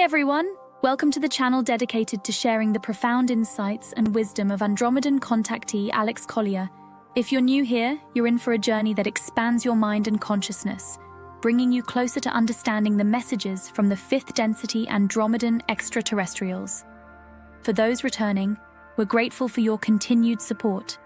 everyone! Welcome to the channel dedicated to sharing the profound insights and wisdom of Andromedan contactee Alex Collier. If you're new here, you're in for a journey that expands your mind and consciousness, bringing you closer to understanding the messages from the fifth density Andromedan extraterrestrials. For those returning, we're grateful for your continued support.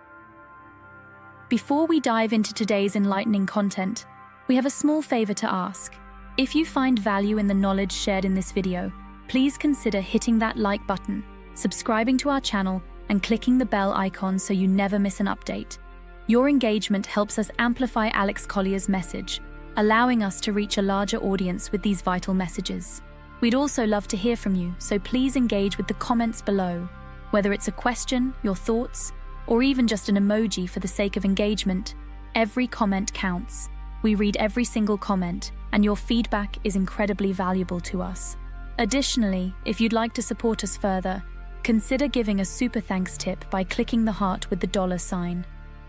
Before we dive into today's enlightening content, we have a small favor to ask. If you find value in the knowledge shared in this video, please consider hitting that like button, subscribing to our channel, and clicking the bell icon so you never miss an update. Your engagement helps us amplify Alex Collier's message, allowing us to reach a larger audience with these vital messages. We'd also love to hear from you, so please engage with the comments below. Whether it's a question, your thoughts, or even just an emoji for the sake of engagement, every comment counts. We read every single comment, and your feedback is incredibly valuable to us. Additionally, if you'd like to support us further, consider giving a super thanks tip by clicking the heart with the $sign.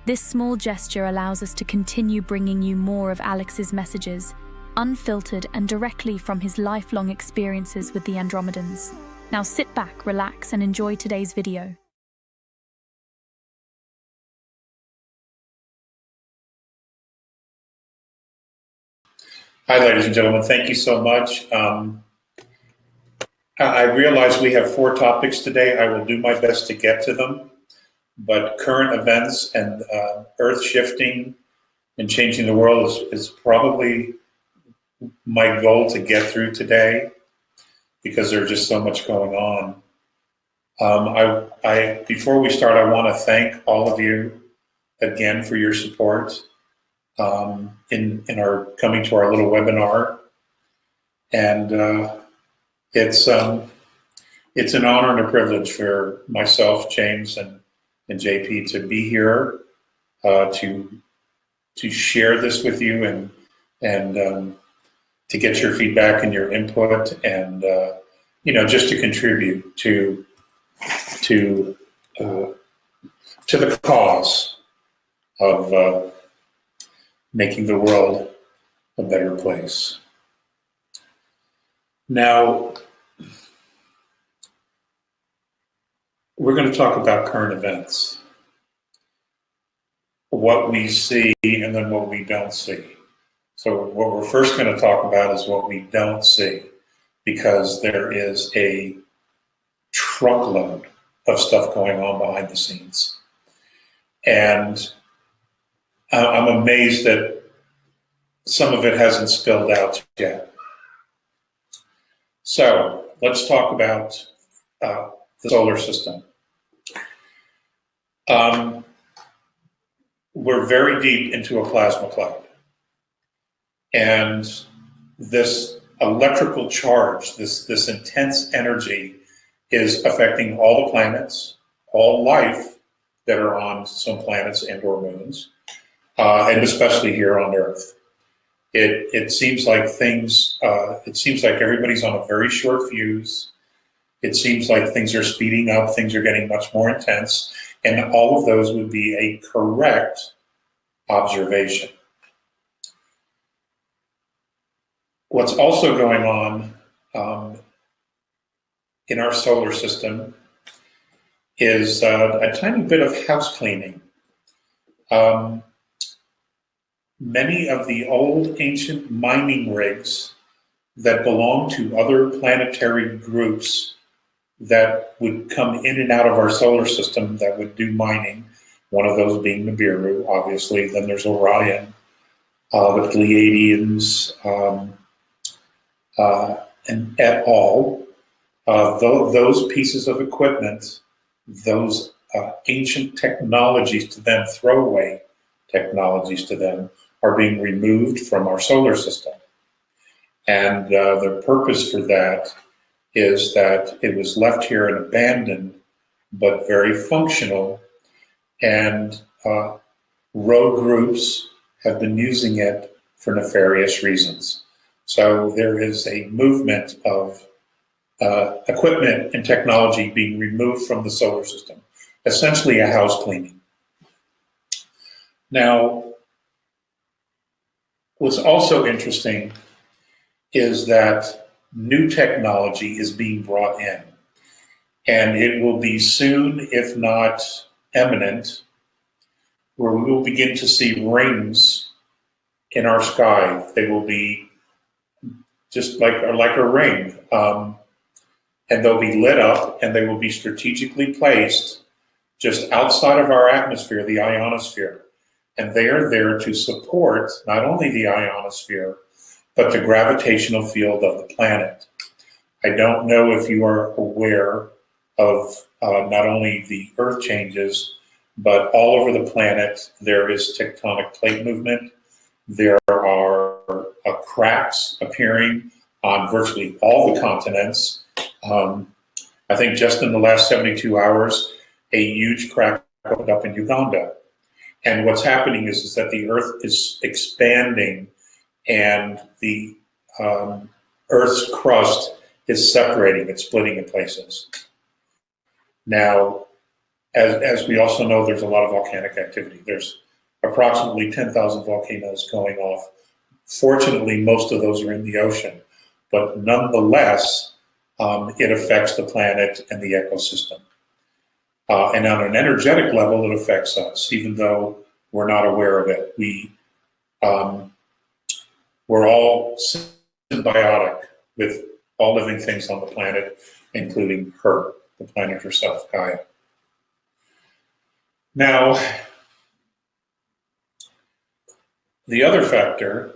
This small gesture allows us to continue bringing you more of Alex's messages, unfiltered and directly from his lifelong experiences with the Andromedans. Now sit back, relax, and enjoy today's video. Hi, ladies and gentlemen. Thank you so much. I realize we have 4 topics today. I will do my best to get to them, but current events and Earth shifting and changing the world is probably my goal to get through today because there's just so much going on. Before we start, I want to thank all of you again for your support. In our coming to our little webinar, and it's an honor and a privilege for myself, James, and JP to be here to share this with you and to get your feedback and your input and just to contribute to the cause of making the world a better place. Now, we're going to talk about current events, what we see and then what we don't see. So what we're first going to talk about is what we don't see, because there is a truckload of stuff going on behind the scenes. And I'm amazed that some of it hasn't spilled out yet. So let's talk about the solar system. We're very deep into a plasma cloud. And this electrical charge, this intense energy is affecting all the planets, all life that are on some planets and or moons. And especially here on Earth. It seems like everybody's on a very short fuse. It seems like things are speeding up, things are getting much more intense, and all of those would be a correct observation. What's also going on in our solar system is a tiny bit of house cleaning. Many of the old ancient mining rigs that belong to other planetary groups that would come in and out of our solar system that would do mining, one of those being Nibiru, obviously, then there's Orion, the Pleiadians, and et al. Those pieces of equipment, those ancient technologies to them, throwaway technologies to them, are being removed from our solar system. And the purpose for that is that it was left here and abandoned, but very functional. And rogue groups have been using it for nefarious reasons. So there is a movement of equipment and technology being removed from the solar system, essentially a house cleaning. Now, what's also interesting is that new technology is being brought in. And it will be soon, if not imminent, where we will begin to see rings in our sky. They will be just like a ring. And they'll be lit up, and they will be strategically placed just outside of our atmosphere, the ionosphere. And they are there to support not only the ionosphere, but the gravitational field of the planet. I don't know if you are aware of not only the Earth changes, but all over the planet there is tectonic plate movement. There are cracks appearing on virtually all the continents. I think just in the last 72 hours, a huge crack opened up in Uganda. And what's happening is that the Earth is expanding, and the Earth's crust is separating, it's splitting in places. Now, as we also know, there's a lot of volcanic activity. There's approximately 10,000 volcanoes going off. Fortunately, most of those are in the ocean, but nonetheless, it affects the planet and the ecosystem. And on an energetic level, it affects us, even though we're not aware of it. We're all symbiotic with all living things on the planet, including her, the planet herself, Gaia. Now, the other factor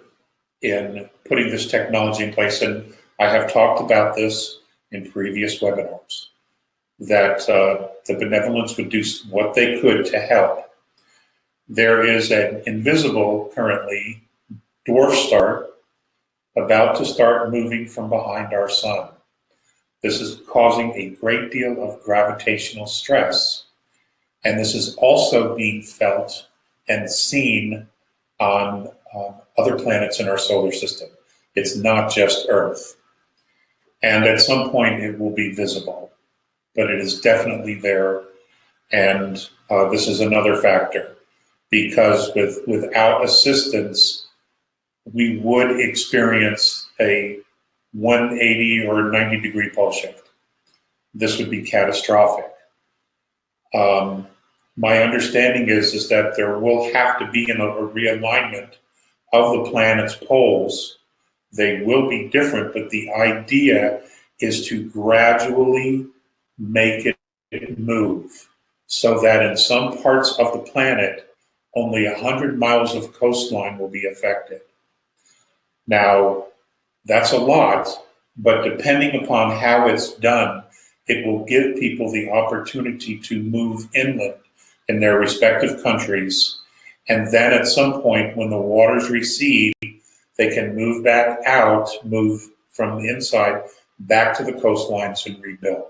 in putting this technology in place, and I have talked about this in previous webinars, that the benevolence would do what they could to help. There is an invisible, currently, dwarf star about to start moving from behind our sun. This is causing a great deal of gravitational stress, and this is also being felt and seen on other planets in our solar system. It's not just Earth. And at some point it will be visible, but it is definitely there. And this is another factor, because without assistance, we would experience a 180 or 90 degree pole shift. This would be catastrophic. My understanding is that there will have to be a realignment of the planet's poles. They will be different, but the idea is to gradually make it move so that in some parts of the planet, only 100 miles of coastline will be affected. Now, that's a lot, but depending upon how it's done, it will give people the opportunity to move inland in their respective countries. And then at some point, when the waters recede, they can move back out, move from the inside back to the coastlines and rebuild,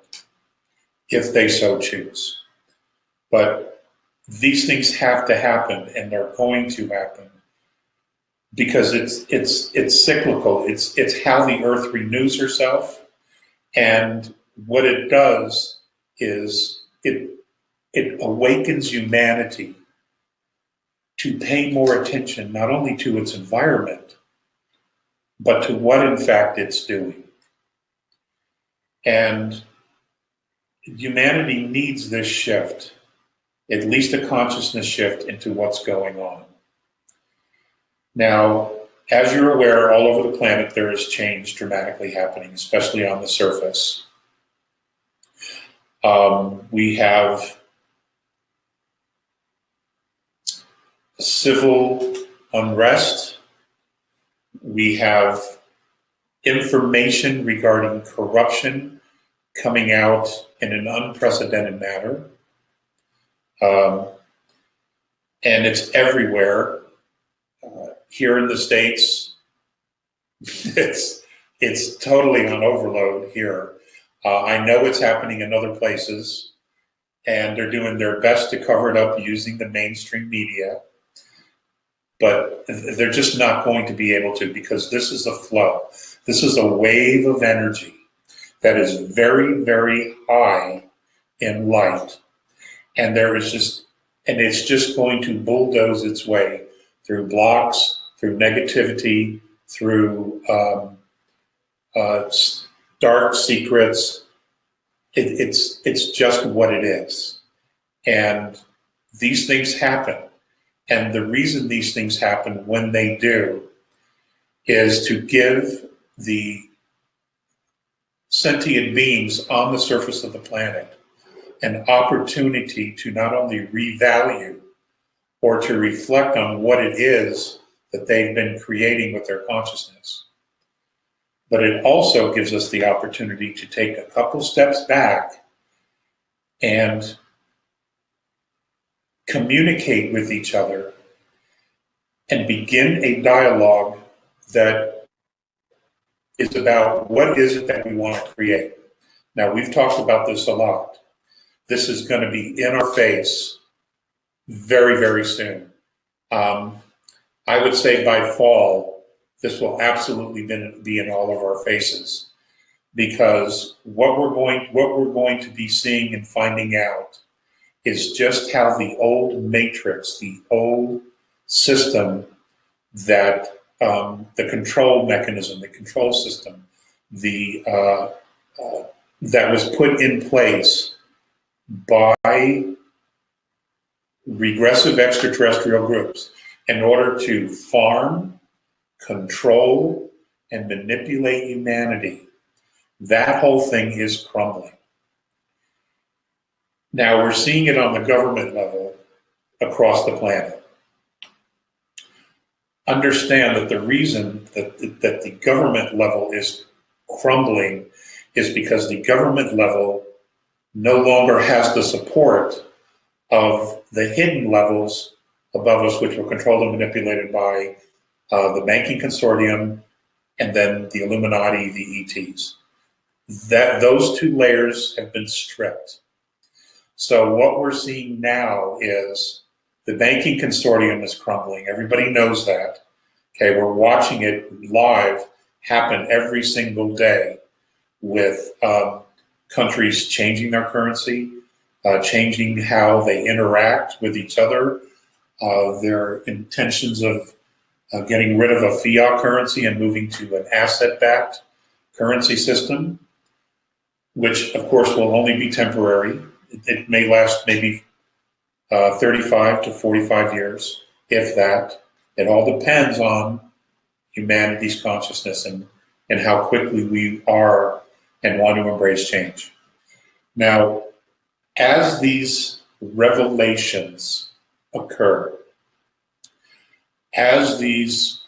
if they so choose. But these things have to happen, and they're going to happen, because it's cyclical. It's how the Earth renews herself, and what it does is it awakens humanity to pay more attention not only to its environment, but to what in fact it's doing. And humanity needs this shift, at least a consciousness shift into what's going on. Now, as you're aware, all over the planet there is change dramatically happening, especially on the surface. We have civil unrest. We have information regarding corruption coming out in an unprecedented manner. And it's everywhere. Here in the States, it's totally on overload here. I know it's happening in other places, and they're doing their best to cover it up using the mainstream media. But they're just not going to be able to, because this is a flow. This is a wave of energy that is very, very high in light. And it's just going to bulldoze its way through blocks, through negativity, through dark secrets. It's just what it is. And these things happen. And the reason these things happen when they do is to give the sentient beings on the surface of the planet an opportunity to not only revalue or to reflect on what it is that they've been creating with their consciousness, but it also gives us the opportunity to take a couple steps back and communicate with each other and begin a dialogue that is about what is it that we want to create. Now, we've talked about this a lot. This is going to be in our face very, very soon. I would say by fall, this will absolutely be in all of our faces, because what we're going to be seeing and finding out is just how the old matrix, the old system that the control mechanism, the control system, that was put in place by regressive extraterrestrial groups in order to farm, control, and manipulate humanity. That whole thing is crumbling. Now we're seeing it on the government level across the planet. Understand that the reason that the government level is crumbling is because the government level no longer has the support of the hidden levels above us, which were controlled and manipulated by the banking consortium and then the Illuminati, the ETs. Those two layers have been stripped. So what we're seeing now is the banking consortium is crumbling. Everybody knows that. Okay, we're watching it live happen every single day with countries changing their currency, changing how they interact with each other, their intentions of getting rid of a fiat currency and moving to an asset-backed currency system, which of course will only be temporary. It may last maybe 35 to 45 years, if that. It all depends on humanity's consciousness and how quickly we are and want to embrace change. Now, as these revelations occur, as these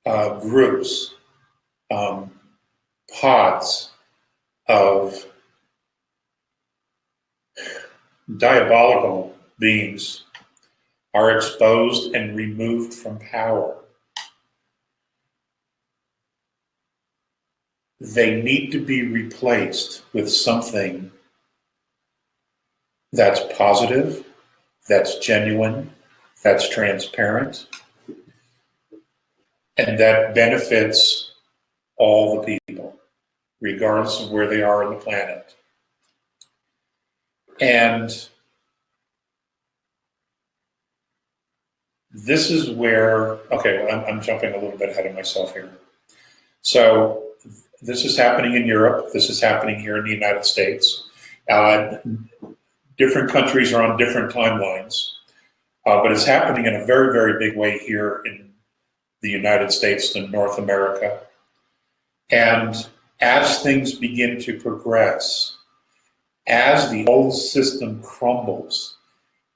groups, pods of diabolical beings are exposed and removed from power, they need to be replaced with something that's positive, that's genuine, that's transparent, and that benefits all the people, regardless of where they are on the planet. And this is where, okay, I'm jumping a little bit ahead of myself here. So this is happening in Europe. This is happening here in the United States. Different countries are on different timelines, but it's happening in a very, very big way here in the United States and North America. And as things begin to progress, as the old system crumbles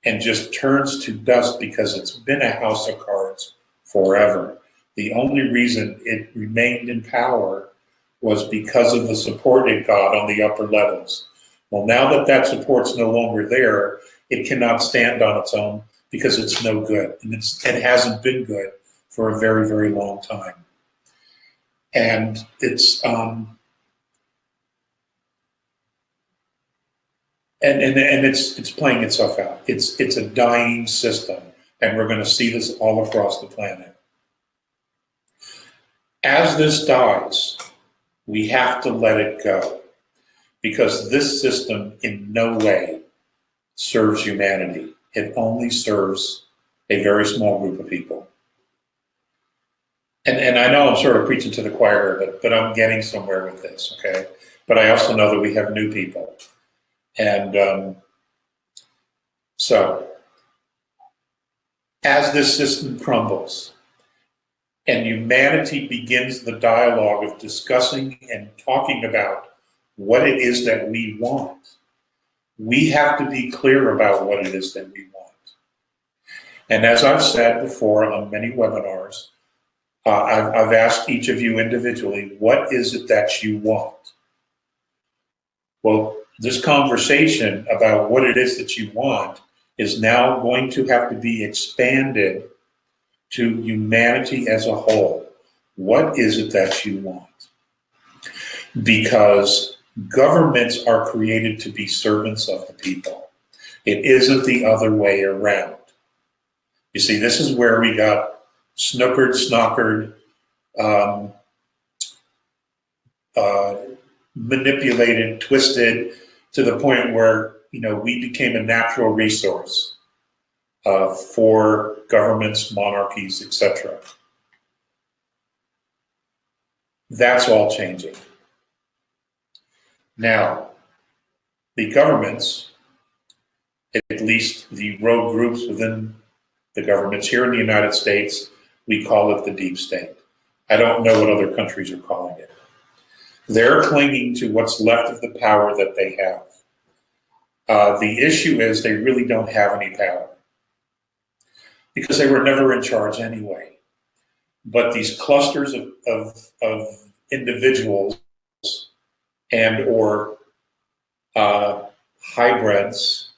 and just turns to dust because it's been a house of cards forever, the only reason it remained in power was because of the support it got on the upper levels. Well, now that that support's no longer there, it cannot stand on its own because it's no good. And it hasn't been good for a very, very long time. And it's it's playing itself out. It's a dying system, and we're going to see this all across the planet. As this dies, we have to let it go, because this system in no way serves humanity. It only serves a very small group of people. and I know I'm sort of preaching to the choir, but I'm getting somewhere with this, okay? But I also know that we have new people. And so as this system crumbles and humanity begins the dialogue of discussing and talking about what it is that we want, we have to be clear about what it is that we want. And as I've said before on many webinars, I've asked each of you individually, what is it that you want? Well, this conversation about what it is that you want is now going to have to be expanded to humanity as a whole. What is it that you want? Because governments are created to be servants of the people. It isn't the other way around. You see, this is where we got snookered, snockered, manipulated, twisted, to the point where, you know, we became a natural resource for governments, monarchies, etc. That's all changing. Now, the governments, at least the rogue groups within the governments here in the United States, we call it the deep state. I don't know what other countries are calling it. They're clinging to what's left of the power that they have. The issue is they really don't have any power because they were never in charge anyway. But these clusters of individuals and or hybrids,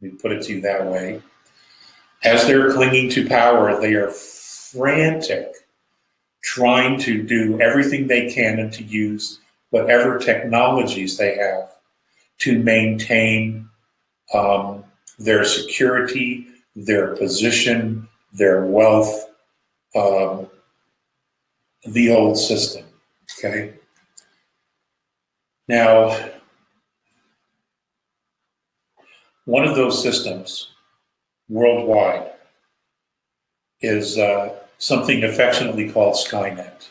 we put it to you that way, as they're clinging to power, they are frantic, trying to do everything they can and to use whatever technologies they have to maintain their security, their position, their wealth, the old system, okay? Now, one of those systems worldwide is something affectionately called Skynet.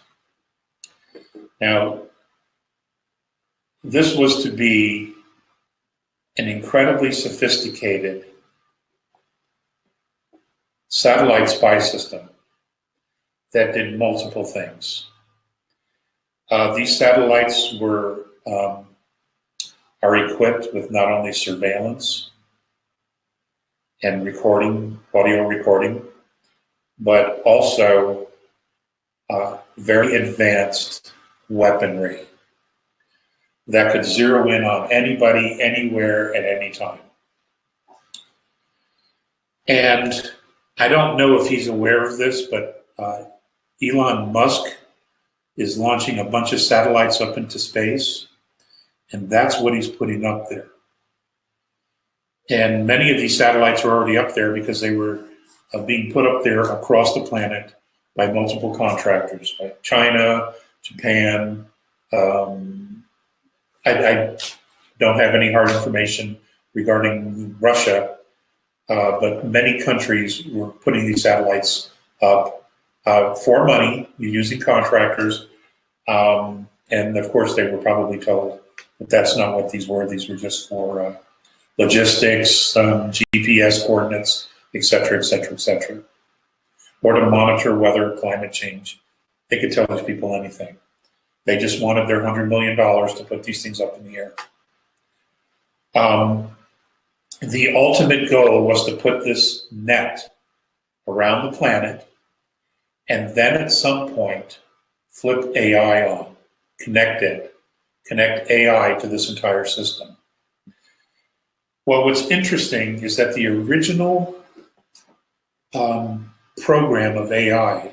Now, this was to be an incredibly sophisticated satellite spy system that did multiple things. These satellites are equipped with not only surveillance and recording, audio recording, but also very advanced weaponry that could zero in on anybody, anywhere, at any time. And I don't know if he's aware of this, but Elon Musk is launching a bunch of satellites up into space, and that's what he's putting up there. And many of these satellites are already up there because they were being put up there across the planet by multiple contractors, like China, Japan. I don't have any hard information regarding Russia, but many countries were putting these satellites up for money, using contractors. And of course, they were probably told that that's not what these were. These were just for logistics, GPS coordinates, et cetera, et cetera, et cetera. Or to monitor weather, climate change. They could tell these people anything. They just wanted their $100 million to put these things up in the air. The ultimate goal was to put this net around the planet and then at some point flip AI on, connect AI to this entire system. Well, what's interesting is that the original program of AI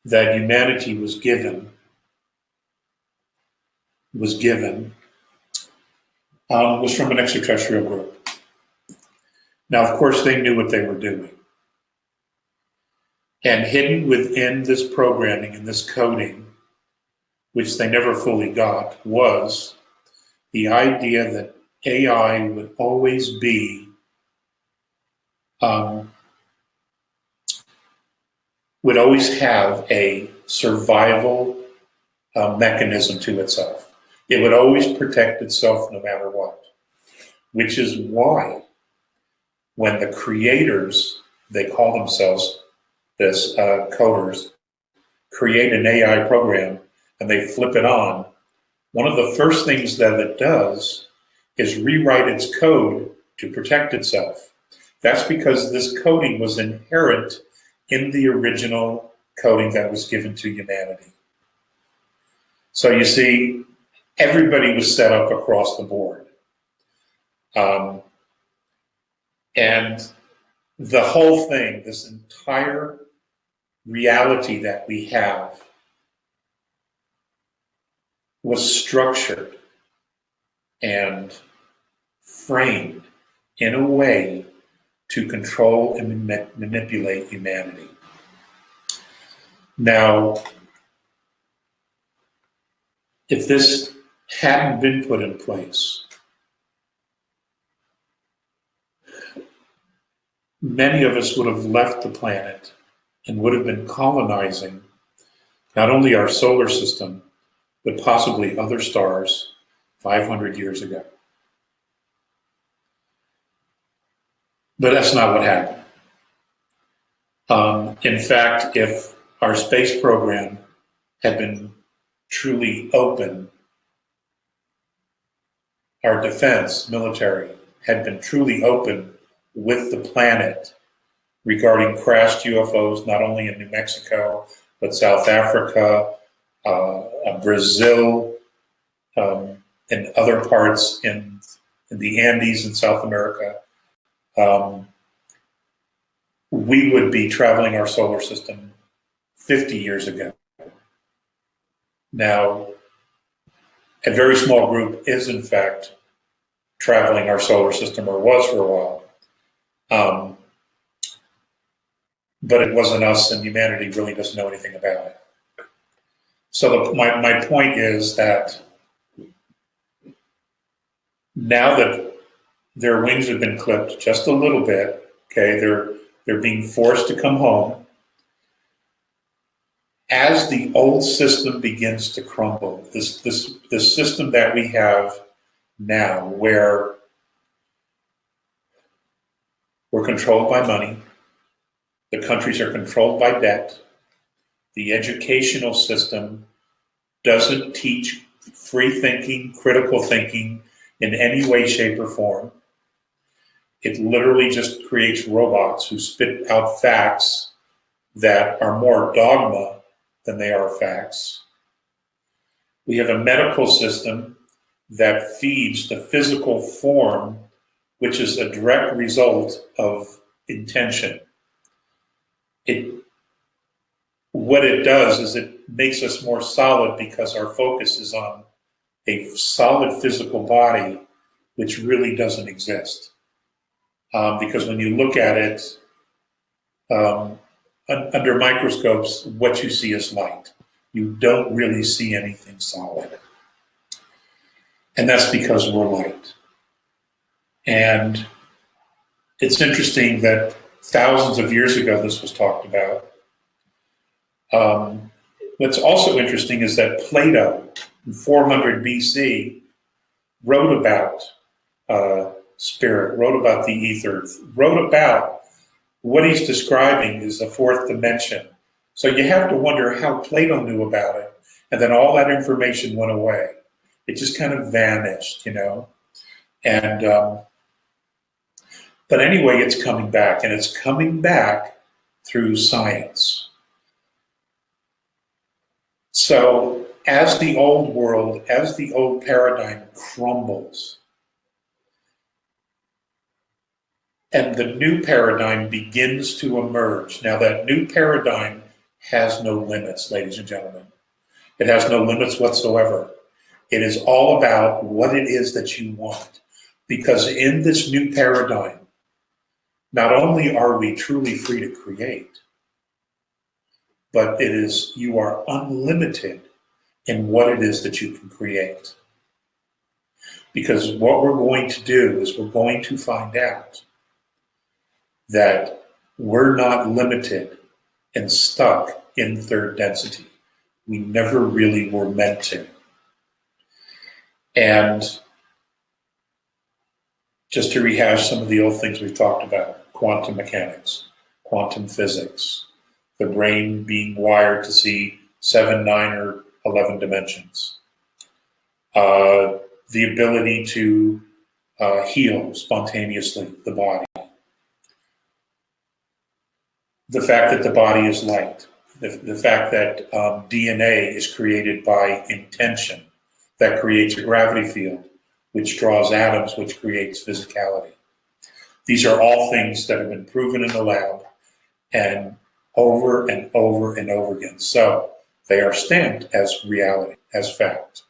that humanity was given was from an extraterrestrial group. Now, of course, they knew what they were doing. And hidden within this programming and this coding, which they never fully got, was the idea that AI would always be would always have a survival mechanism to itself. It would always protect itself no matter what, which is why when the creators, they call themselves this coders, create an AI program and they flip it on, one of the first things that it does is rewrite its code to protect itself. That's because this coding was inherent in the original coding that was given to humanity. So you see, everybody was set up across the board. And the whole thing, this entire reality that we have, was structured and framed in a way to control and manipulate humanity. Now, if this hadn't been put in place, many of us would have left the planet and would have been colonizing not only our solar system, but possibly other stars 500 years ago. But that's not what happened. In fact, if our space program had been truly open, our defense, military, had been truly open with the planet regarding crashed UFOs, not only in New Mexico, but South Africa, Brazil, and other parts in the Andes in South America, we would be traveling our solar system 50 years ago. Now, a very small group is in fact traveling our solar system, or was for a while. But it wasn't us, and humanity really doesn't know anything about it. So my point is that now that their wings have been clipped just a little bit, okay, they're being forced to come home. As the old system begins to crumble, this system that we have now, where we're controlled by money, the countries are controlled by debt, the educational system doesn't teach free thinking, critical thinking in any way, shape, or form. It literally just creates robots who spit out facts that are more dogma than they are facts. We have a medical system that feeds the physical form, which is a direct result of intention. What it does is it makes us more solid because our focus is on a solid physical body, which really doesn't exist. Because when you look at it under microscopes, what you see is light. You don't really see anything solid. And that's because we're light. And it's interesting that thousands of years ago this was talked about. What's also interesting is that Plato, in 400 BC, wrote about spirit, wrote about the ether, wrote about what he's describing is the fourth dimension. So you have to wonder how Plato knew about it, and then all that information went away. It just kind of vanished, you know. And but anyway, it's coming back, and it's coming back through science. So as the old world, as the old paradigm crumbles, and the new paradigm begins to emerge. Now that new paradigm has no limits, ladies and gentlemen. It has no limits whatsoever. It is all about what it is that you want. Because in this new paradigm, not only are we truly free to create, but you are unlimited in what it is that you can create. Because what we're going to do is we're going to find out that we're not limited and stuck in third density. We never really were meant to. And just to rehash some of the old things we've talked about, quantum mechanics, quantum physics, the brain being wired to see 7, 9, or 11 dimensions, the ability to heal spontaneously the body, the fact that the body is light, the fact that DNA is created by intention, that creates a gravity field, which draws atoms, which creates physicality. These are all things that have been proven in the lab and over and over and over again. So they are stamped as reality, as fact.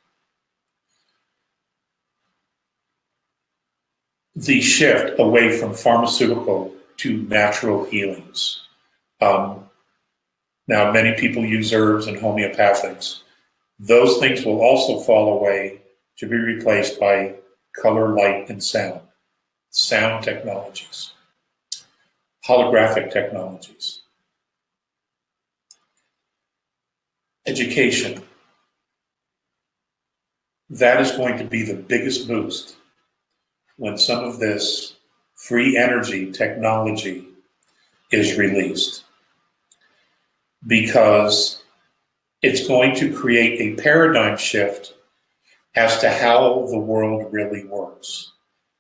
The shift away from pharmaceutical to natural healings. Now, many people use herbs and homeopathics. Those things will also fall away to be replaced by color, light, and sound technologies, holographic technologies. Education. That is going to be the biggest boost when some of this free energy technology is released, because it's going to create a paradigm shift as to how the world really works,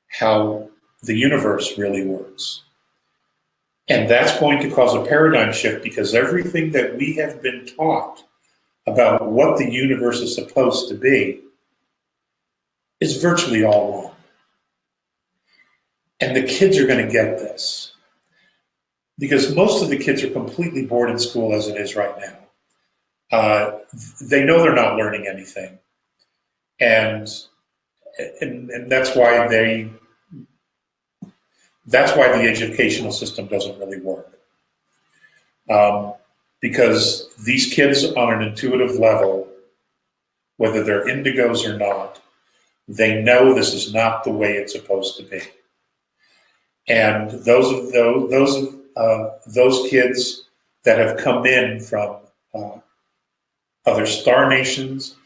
how the universe really works. And that's going to cause a paradigm shift, because everything that we have been taught about what the universe is supposed to be is virtually all wrong. And the kids are going to get this, because most of the kids are completely bored in school as it is right now. They know they're not learning anything. And that's why the educational system doesn't really work. Because these kids on an intuitive level, whether they're indigos or not, they know this is not the way it's supposed to be. And those kids that have come in from other star nations,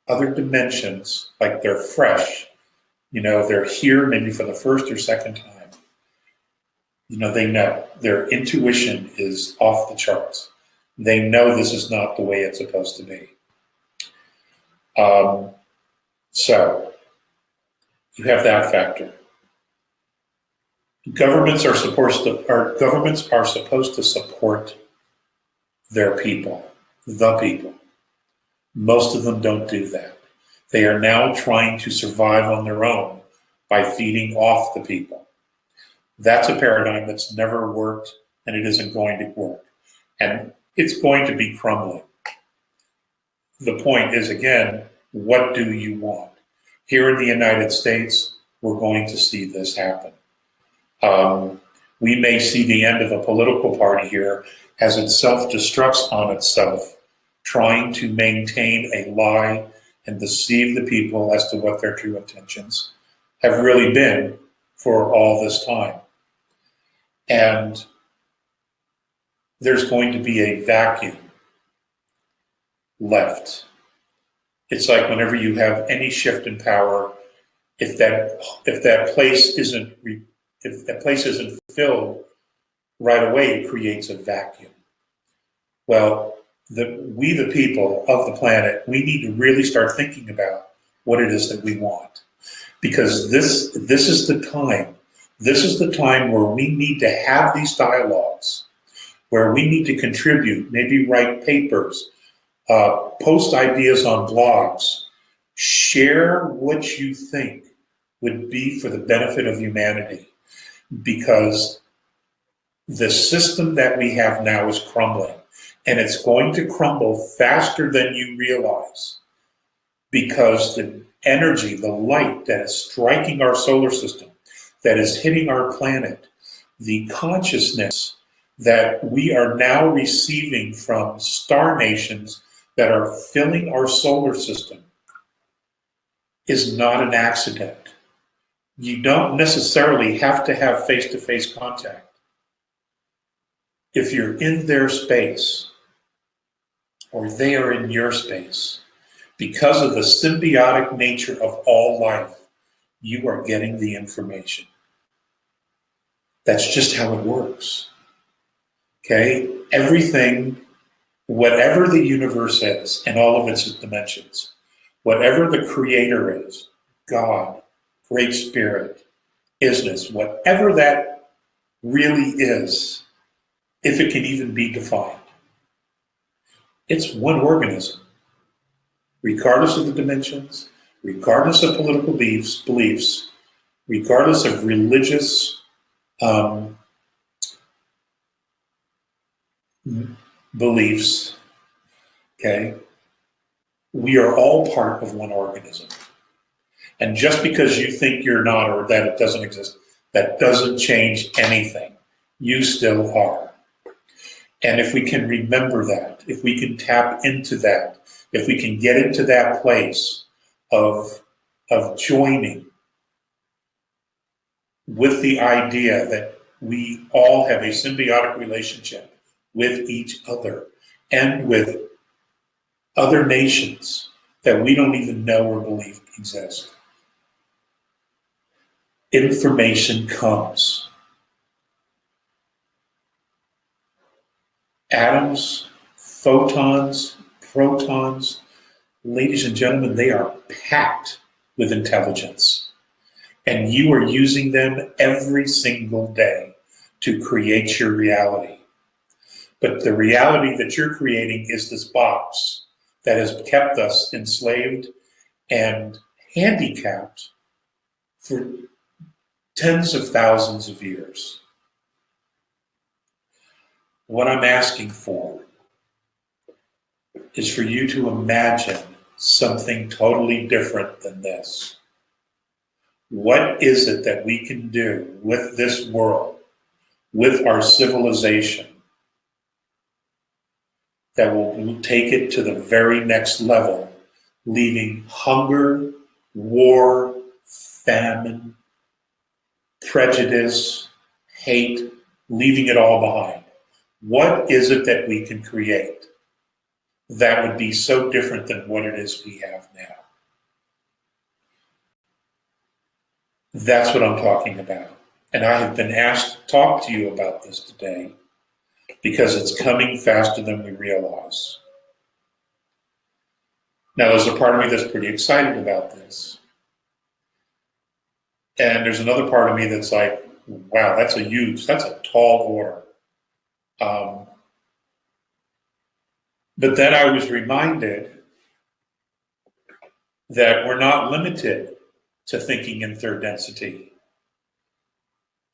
other dimensions, like they're fresh, they're here maybe for the first or second time. They know their intuition is off the charts. They know this is not the way it's supposed to be. So you have that factor. Governments are supposed to support their people, the people. Most of them don't do that. They are now trying to survive on their own by feeding off the people. That's a paradigm that's never worked, and it isn't going to work. And it's going to be crumbling. The point is, again, what do you want? Here in the United States, we're going to see this happen. We may see the end of a political party here as it self-destructs on itself, trying to maintain a lie and deceive the people as to what their true intentions have really been for all this time. And there's going to be a vacuum left. It's like whenever you have any shift in power, if that place isn't filled right away, it creates a vacuum. Well, we the people of the planet, we need to really start thinking about what it is that we want, because this is the time. This is the time where we need to have these dialogues, where we need to contribute, maybe write papers, post ideas on blogs, share what you think would be for the benefit of humanity, because the system that we have now is crumbling, and it's going to crumble faster than you realize, because the energy, the light that is striking our solar system, that is hitting our planet, the consciousness that we are now receiving from star nations that are filling our solar system is not an accident. You don't necessarily have to have face-to-face contact. if you're in their space or they are in your space, because of the symbiotic nature of all life, you are getting the information. That's just how it works. Okay? Everything, whatever the universe is and all of its dimensions, whatever the creator is, God, Great Spirit, isness, whatever that really is, if it can even be defined, it's one organism, regardless of the dimensions, regardless of political beliefs, regardless of religious beliefs, okay? We are all part of one organism. And just because you think you're not or that it doesn't exist, that doesn't change anything. You still are. And if we can remember that, if we can tap into that, if we can get into that place of joining with the idea that we all have a symbiotic relationship with each other and with other nations that we don't even know or believe exist. Information comes. Atoms, photons, protons, ladies and gentlemen, they are packed with intelligence. And you are using them every single day to create your reality. But the reality that you're creating is this box that has kept us enslaved and handicapped for tens of thousands of years. What I'm asking for is for you to imagine something totally different than this. What is it that we can do with this world, with our civilization, that will take it to the very next level, leaving hunger, war, famine, prejudice, hate, leaving it all behind? What is it that we can create that would be so different than what it is we have now? That's what I'm talking about. And I have been asked to talk to you about this today because it's coming faster than we realize. Now, there's a part of me that's pretty excited about this. And there's another part of me that's like, wow, that's a tall order. But then I was reminded that we're not limited to thinking in third density.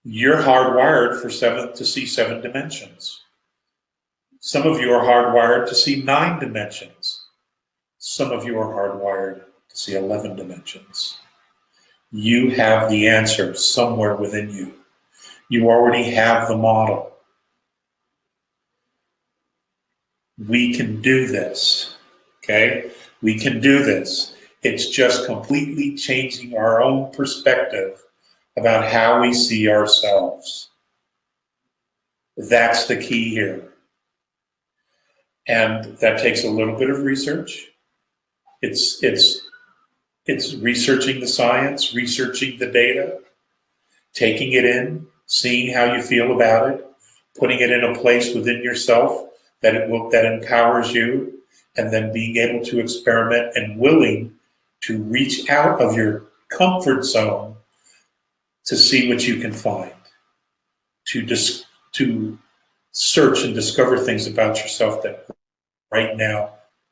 You're hardwired to see 7 dimensions. Some of you are hardwired to see 9 dimensions. Some of you are hardwired to see 11 dimensions. You have the answer somewhere within you. You already have the model. We can do this, okay? We can do this. It's just completely changing our own perspective about how we see ourselves. That's the key here. And that takes a little bit of research. It's researching the science, researching the data, taking it in, seeing how you feel about it, putting it in a place within yourself that empowers you, and then being able to experiment and willing to reach out of your comfort zone to see what you can find, to search and discover things about yourself that right now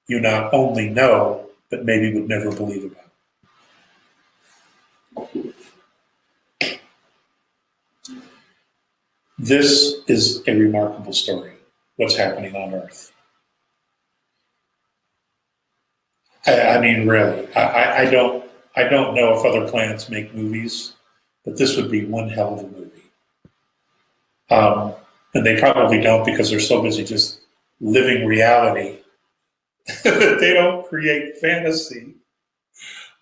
you not only know, but maybe would never believe about. This is a remarkable story, what's happening on Earth. I mean, really, I don't know if other planets make movies, but this would be one hell of a movie. And they probably don't because they're so busy just living reality that they don't create fantasy.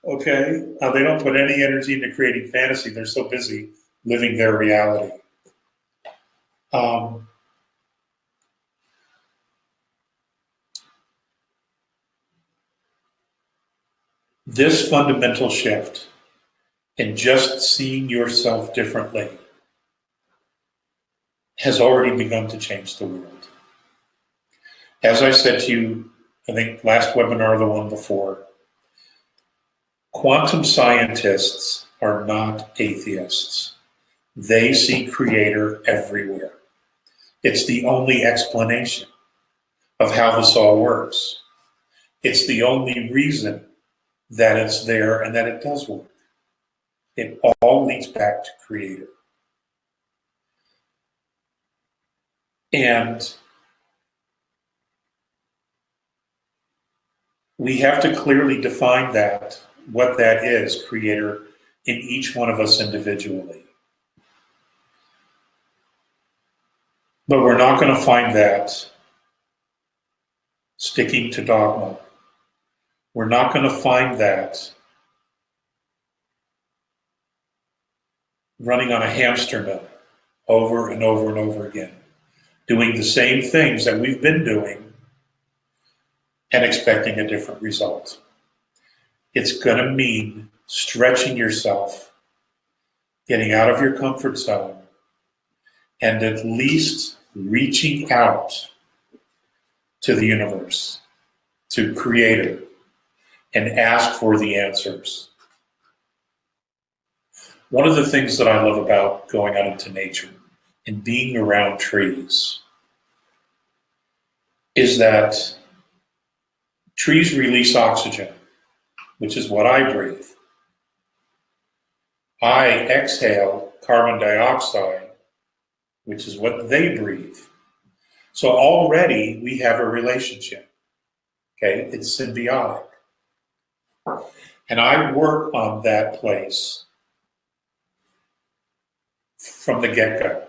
Okay? They don't put any energy into creating fantasy. They're so busy living their reality. This fundamental shift in just seeing yourself differently has already begun to change the world. As I said to you, I think last webinar, the one before, quantum scientists are not atheists. They see Creator everywhere. It's the only explanation of how this all works. It's the only reason that it's there and that it does work. It all leads back to Creator. And we have to clearly define that, what that is, Creator, in each one of us individually. But we're not going to find that sticking to dogma. We're not going to find that running on a hamster wheel over and over and over again, doing the same things that we've been doing and expecting a different result. It's going to mean stretching yourself, getting out of your comfort zone, and at least reaching out to the universe, to Creator, and ask for the answers. One of the things that I love about going out into nature and being around trees is that trees release oxygen, which is what I breathe. I exhale carbon dioxide, which is what they breathe. So already we have a relationship, okay? It's symbiotic. And I work on that place from the get-go.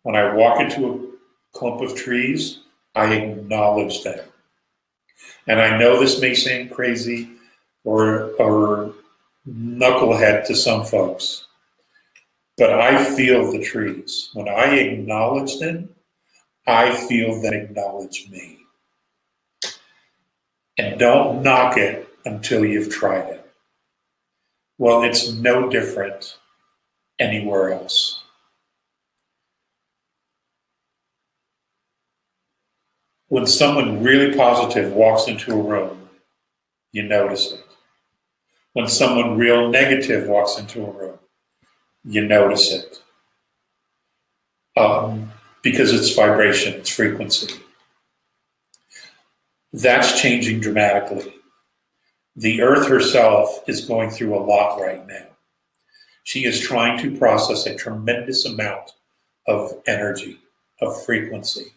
When I walk into a clump of trees, I acknowledge them. And I know this may seem crazy or knucklehead to some folks, but I feel the trees. When I acknowledge them, I feel them acknowledge me. And don't knock it until you've tried it. Well, it's no different anywhere else. When someone really positive walks into a room, you notice it. When someone real negative walks into a room, you notice it. Because it's vibration, it's frequency. That's changing dramatically. The Earth herself is going through a lot right now. She is trying to process a tremendous amount of energy, of frequency.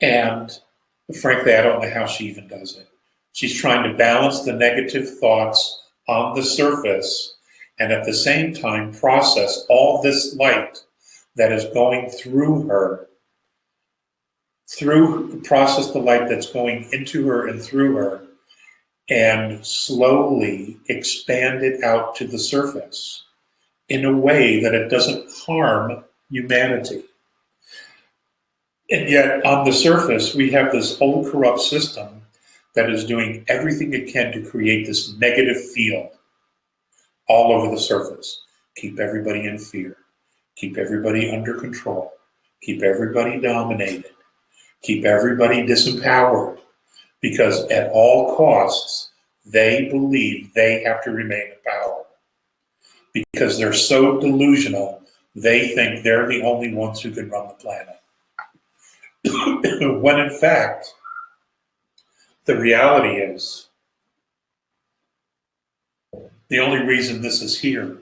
And frankly, I don't know how she even does it. She's trying to balance the negative thoughts on the surface and at the same time process all this light that is going through her, process the light that's going into her and through her, and slowly expand it out to the surface in a way that it doesn't harm humanity. And yet on the surface, we have this old corrupt system that is doing everything it can to create this negative field all over the surface. Keep everybody in fear. Keep everybody under control. Keep everybody dominated. Keep everybody disempowered. Because at all costs, they believe they have to remain in power. Because they're so delusional, they think they're the only ones who can run the planet. When in fact, the reality is, the only reason this is here,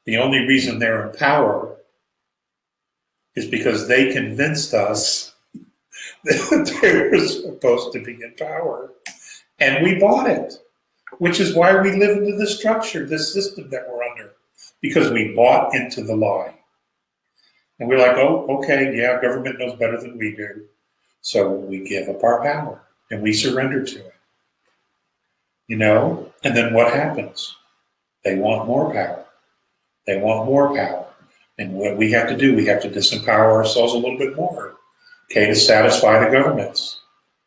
the only reason they're in power is because they convinced us that they were supposed to be in power. And we bought it, which is why we live into this structure, this system that we're under, because we bought into the lie. And we're like, oh, okay, yeah, government knows better than we do. So we give up our power and we surrender to it. You know, and then what happens? They want more power. They want more power. And what we have to do, we have to disempower ourselves a little bit more, okay, to satisfy the governments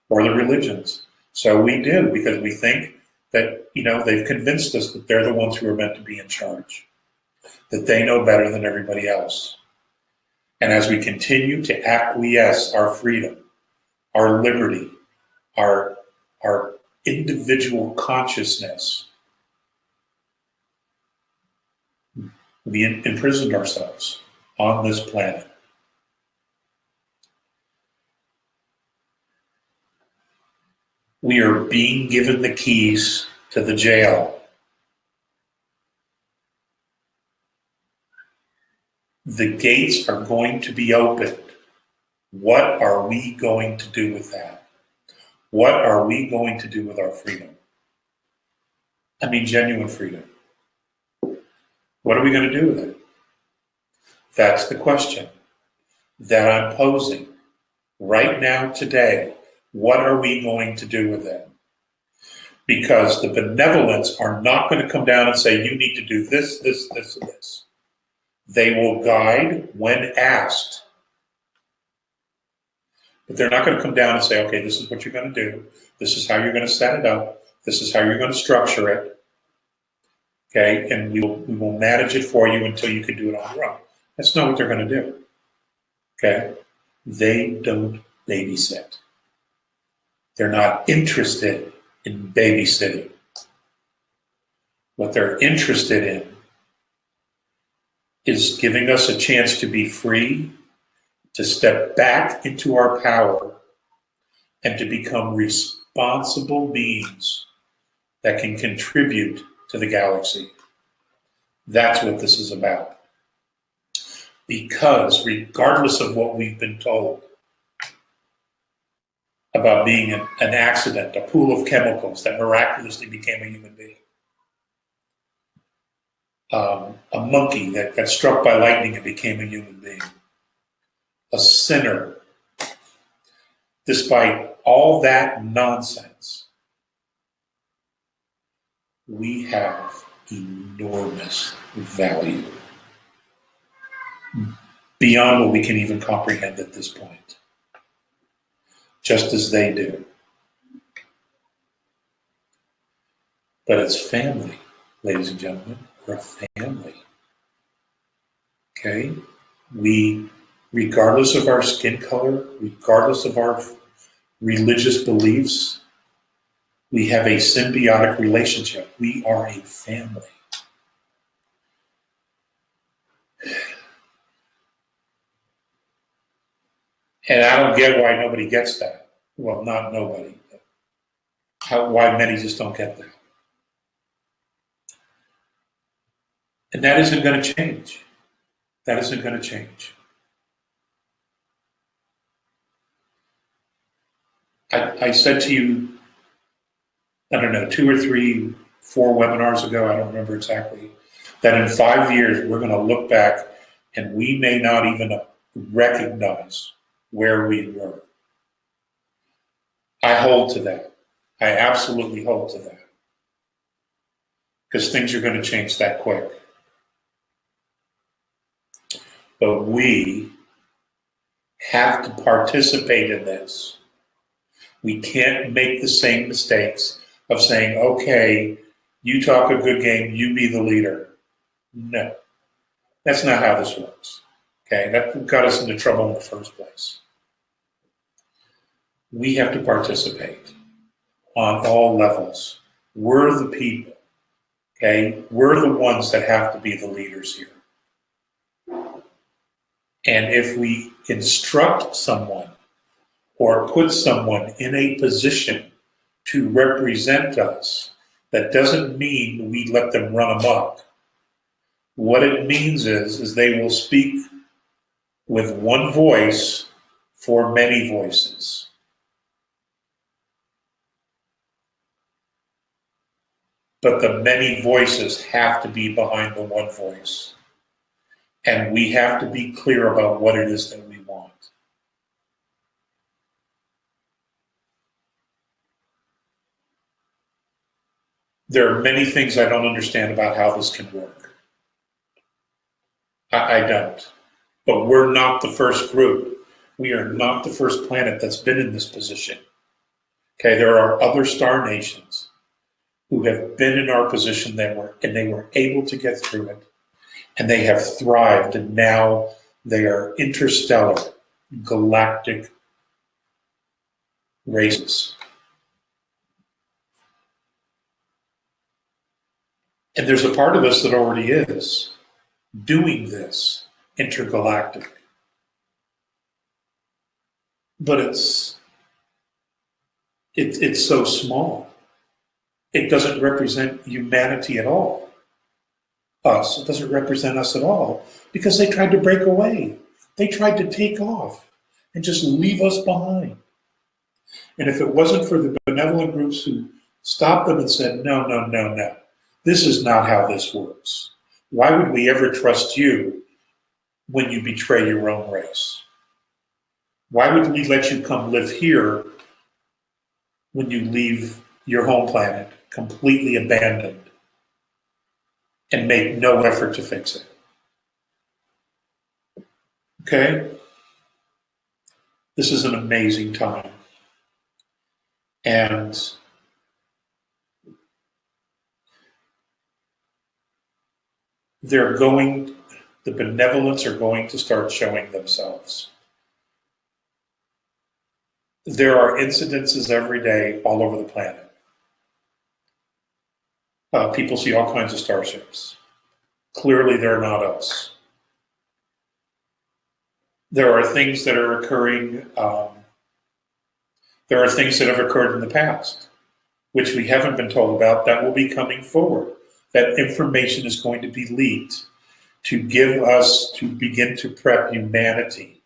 or the religions. So we do, because we think that, they've convinced us that they're the ones who are meant to be in charge, that they know better than everybody else. And as we continue to acquiesce our freedom, our liberty, our individual consciousness, we imprisoned ourselves on this planet. We are being given the keys to the jail. The gates are going to be opened. What are we going to do with that? What are we going to do with our freedom? I mean, genuine freedom. What are we going to do with it? That's the question that I'm posing right now, today. What are we going to do with it? Because the benevolents are not going to come down and say, you need to do this, this, this, and this. They will guide when asked. But they're not going to come down and say, okay, this is what you're going to do. This is how you're going to set it up. This is how you're going to structure it. Okay, and we will manage it for you until you can do it on your own. That's not what they're going to do. Okay? They don't babysit. They're not interested in babysitting. What they're interested in is giving us a chance to be free, to step back into our power, and to become responsible beings that can contribute to the galaxy. That's what this is about. Because regardless of what we've been told about being an accident, a pool of chemicals that miraculously became a human being, a monkey that got struck by lightning and became a human being, a sinner, despite all that nonsense, we have enormous value beyond what we can even comprehend at this point, just as they do. But it's family, ladies and gentlemen. We're a family. Okay? We, regardless of our skin color, regardless of our religious beliefs, we have a symbiotic relationship. We are a family. And I don't get why nobody gets that. Well, not nobody. Why many just don't get that. And that isn't going to change. That isn't going to change. I said to you, I don't know, 2 or 3, 4 webinars ago, I don't remember exactly, that in 5 years we're going to look back and we may not even recognize where we were. I hold to that. I absolutely hold to that. Because things are going to change that quick. But we have to participate in this. We can't make the same mistakes of saying, okay, you talk a good game, you be the leader. No, that's not how this works. Okay, that got us into trouble in the first place. We have to participate on all levels. We're the people, okay? We're the ones that have to be the leaders here. And if we instruct someone or put someone in a position to represent us, that doesn't mean we let them run amok. What it means is they will speak with one voice for many voices. But the many voices have to be behind the one voice. And we have to be clear about what it is that we want. There are many things I don't understand about how this can work. I don't. But we're not the first group. We are not the first planet that's been in this position. Okay, there are other star nations who have been in our position and they were able to get through it, and they have thrived, and now they are interstellar, galactic races. And there's a part of us that already is doing this intergalactic. But it's so small. It doesn't represent humanity at all. Us. It doesn't represent us at all because they tried to break away. They tried to take off and just leave us behind. And if it wasn't for the benevolent groups who stopped them and said, no, no, no, no, this is not how this works. Why would we ever trust you when you betray your own race? Why would we let you come live here when you leave your home planet completely abandoned and make no effort to fix it? Okay? This is an amazing time. And the benevolents are going to start showing themselves. There are incidences every day all over the planet. People see all kinds of starships. Clearly, they're not us. There are things that are occurring. There are things that have occurred in the past, which we haven't been told about, that will be coming forward. That information is going to be leaked to give us, to begin to prep humanity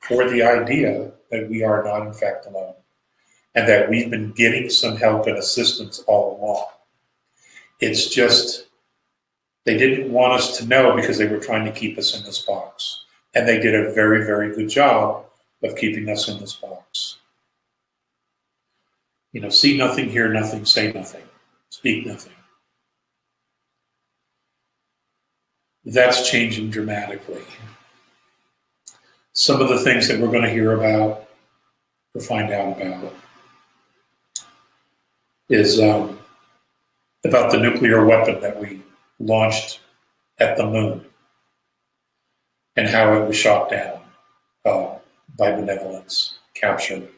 for the idea that we are not in fact alone, and that we've been getting some help and assistance all along. It's just, they didn't want us to know because they were trying to keep us in this box. And they did a very, very good job of keeping us in this box. You know, see nothing, hear nothing, say nothing, speak nothing. That's changing dramatically. Some of the things that we're going to hear about or find out about is about the nuclear weapon that we launched at the moon and how it was shot down by benevolence, captured.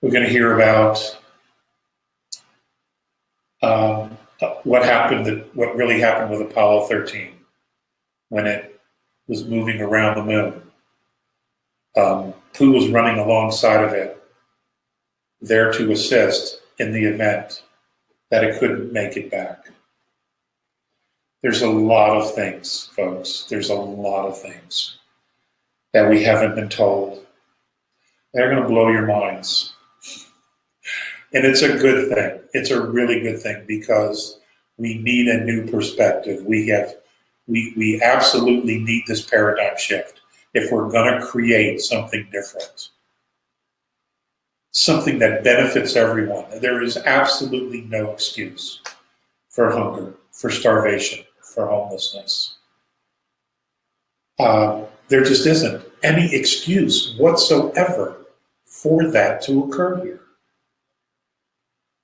We're going to hear about what really happened with Apollo 13 when it was moving around the moon. Who was running alongside of it, there to assist in the event that it couldn't make it back. There's a lot of things, folks. There's a lot of things that we haven't been told. They're going to blow your minds. And it's a good thing. It's a really good thing because we need a new perspective. We absolutely need this paradigm shift if we're going to create something different, something that benefits everyone. There is absolutely no excuse for hunger, for starvation, for homelessness. There just isn't any excuse whatsoever for that to occur here.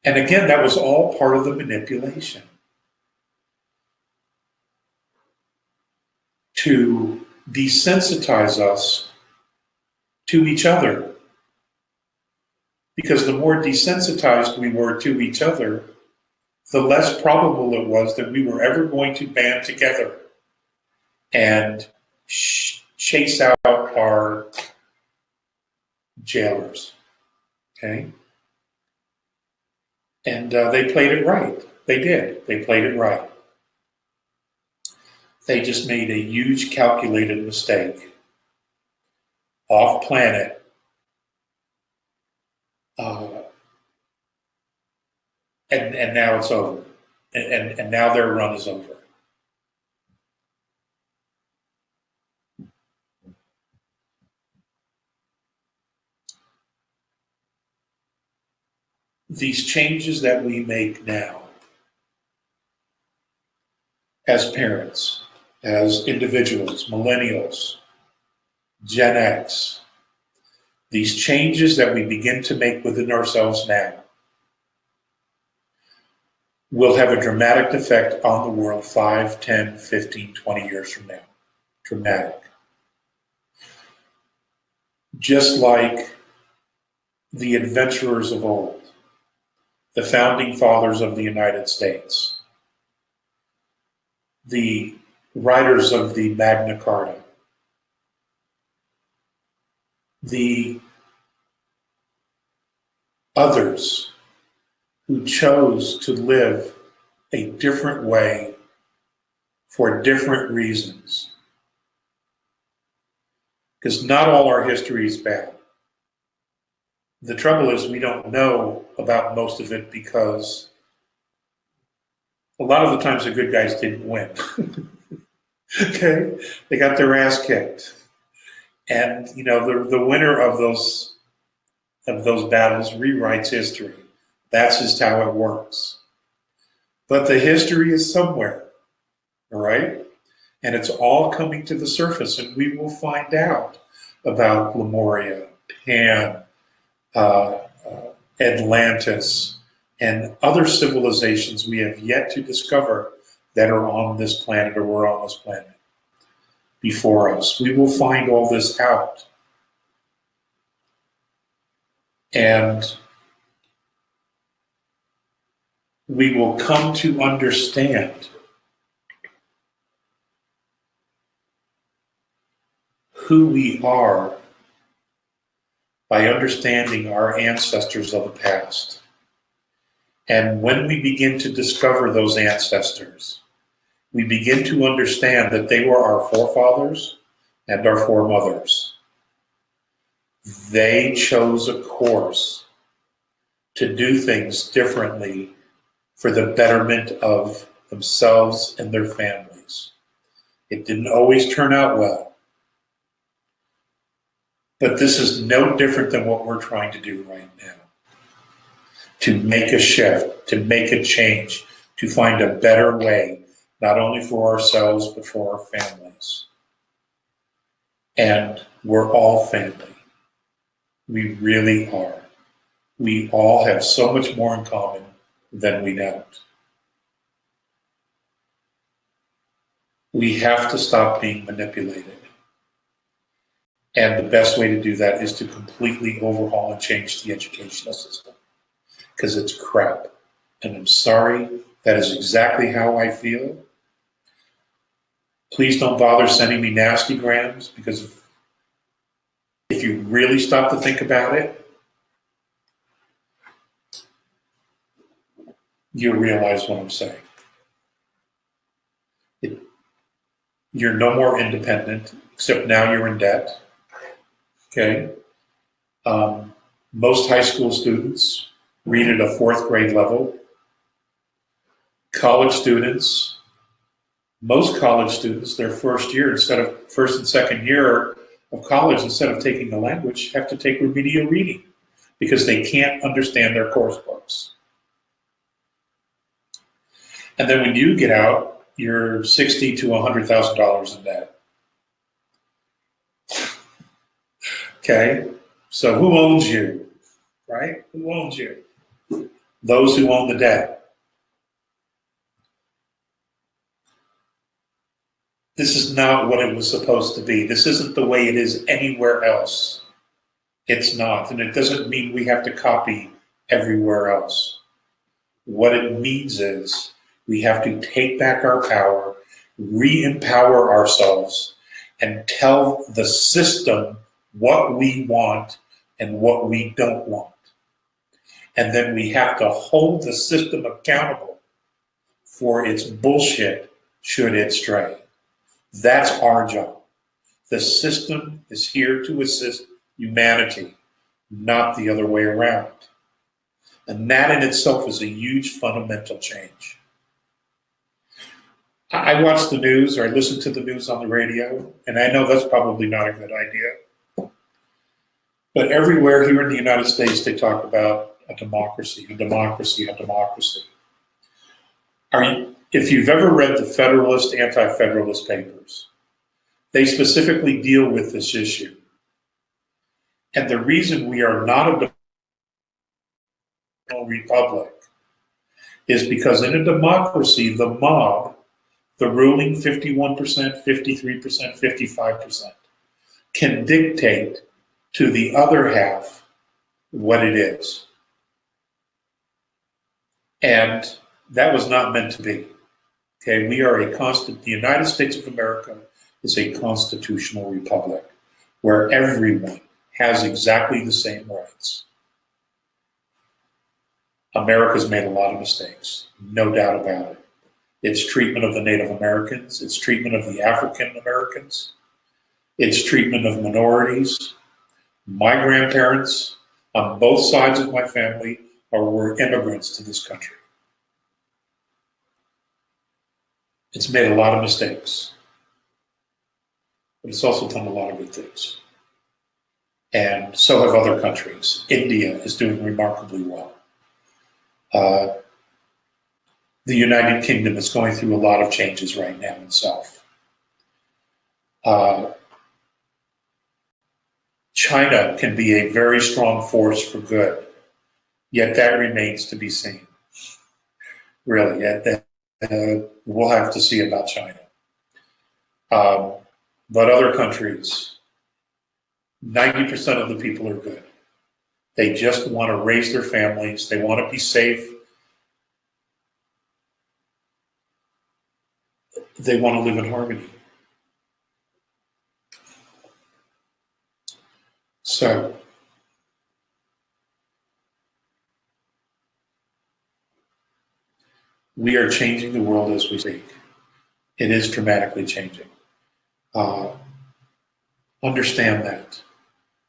And again, that was all part of the manipulation to desensitize us to each other. Because the more desensitized we were to each other, the less probable it was that we were ever going to band together and chase out our jailers. Okay? And they played it right. They did. They played it right. They just made a huge calculated mistake off planet. And now it's over. And now their run is over. These changes that we make now as parents, as individuals, millennials, Gen X, These changes that we begin to make within ourselves now will have a dramatic effect on the world 5, 10, 15, 20 years from now. Dramatic. Just like the adventurers of old, the founding fathers of the United States, the writers of the Magna Carta, the others who chose to live a different way for different reasons. Because not all our history is bad. The trouble is we don't know about most of it because a lot of the times the good guys didn't win. Okay? They got their ass kicked. And you know, the winner of those battles rewrites history. That's just how it works. But the history is somewhere, all right? And it's all coming to the surface, and we will find out about Lemuria, Pan, Atlantis, and other civilizations we have yet to discover that are on this planet or were on this planet before us. We will find all this out. And we will come to understand who we are by understanding our ancestors of the past. And when we begin to discover those ancestors, we begin to understand that they were our forefathers and our foremothers. They chose a course to do things differently for the betterment of themselves and their families. It didn't always turn out well. But this is no different than what we're trying to do right now. To make a shift, to make a change, to find a better way, not only for ourselves, but for our families. And we're all family. We really are. We all have so much more in common than we don't. We have to stop being manipulated. And the best way to do that is to completely overhaul and change the educational system. Because it's crap. And I'm sorry, that is exactly how I feel. Please don't bother sending me nasty grams, because if you really stop to think about it, you'll realize what I'm saying. You're no more independent, except now you're in debt. Okay? Most high school students read at a 4th grade level. College students, most college students, their first year, instead of first and second year of college, instead of taking the language, have to take remedial reading because they can't understand their course books. And then when you get out, you're $60,000 to $100,000 in debt. Okay, so who owns you, right? Who owns you? Those who own the debt. This is not what it was supposed to be. This isn't the way it is anywhere else. It's not, and it doesn't mean we have to copy everywhere else. What it means is we have to take back our power, re-empower ourselves, and tell the system what we want and what we don't want. And then we have to hold the system accountable for its bullshit should it stray. That's our job. The system is here to assist humanity, not the other way around. And that in itself is a huge fundamental change. I watch the news, or I listen to the news on the radio, and I know that's probably not a good idea. But everywhere here in the United States, they talk about a democracy, a democracy, a democracy. If you've ever read the Federalist, Anti-Federalist papers, they specifically deal with this issue. And the reason we are not a democratic republic is because in a democracy, the mob, the ruling 51%, 53%, 55%, can dictate to the other half what it is. And that was not meant to be. Okay, we are the United States of America is a constitutional republic where everyone has exactly the same rights. America's made a lot of mistakes, no doubt about it. Its treatment of the Native Americans, its treatment of the African Americans, its treatment of minorities. My grandparents on both sides of my family were immigrants to this country. It's made a lot of mistakes, but it's also done a lot of good things. And so have other countries. India is doing remarkably well. The United Kingdom is going through a lot of changes right now itself. China can be a very strong force for good, yet that remains to be seen. Really, we'll have to see about China. But other countries, 90% of the people are good. They just want to raise their families. They want to be safe. They want to live in harmony. So, we are changing the world as we speak. It is dramatically changing. Understand that.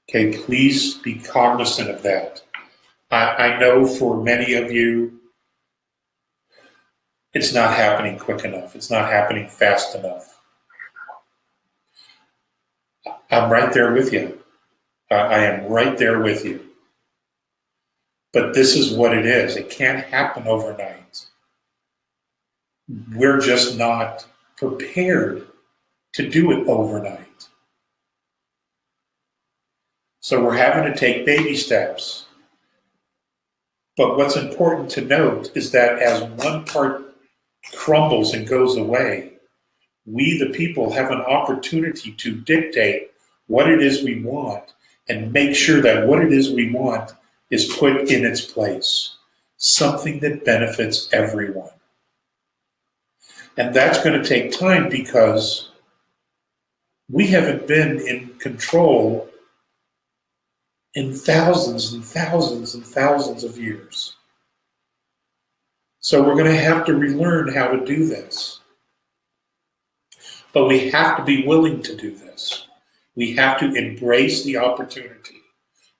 Okay, please be cognizant of that. I know for many of you, it's not happening quick enough. It's not happening fast enough. I'm right there with you. I am right there with you. But this is what it is. It can't happen overnight. We're just not prepared to do it overnight. So we're having to take baby steps. But what's important to note is that as one part crumbles and goes away, we, the people, have an opportunity to dictate what it is we want and make sure that what it is we want is put in its place, something that benefits everyone. And that's going to take time because we haven't been in control in thousands and thousands and thousands of years. So we're going to have to relearn how to do this. But we have to be willing to do this. We have to embrace the opportunity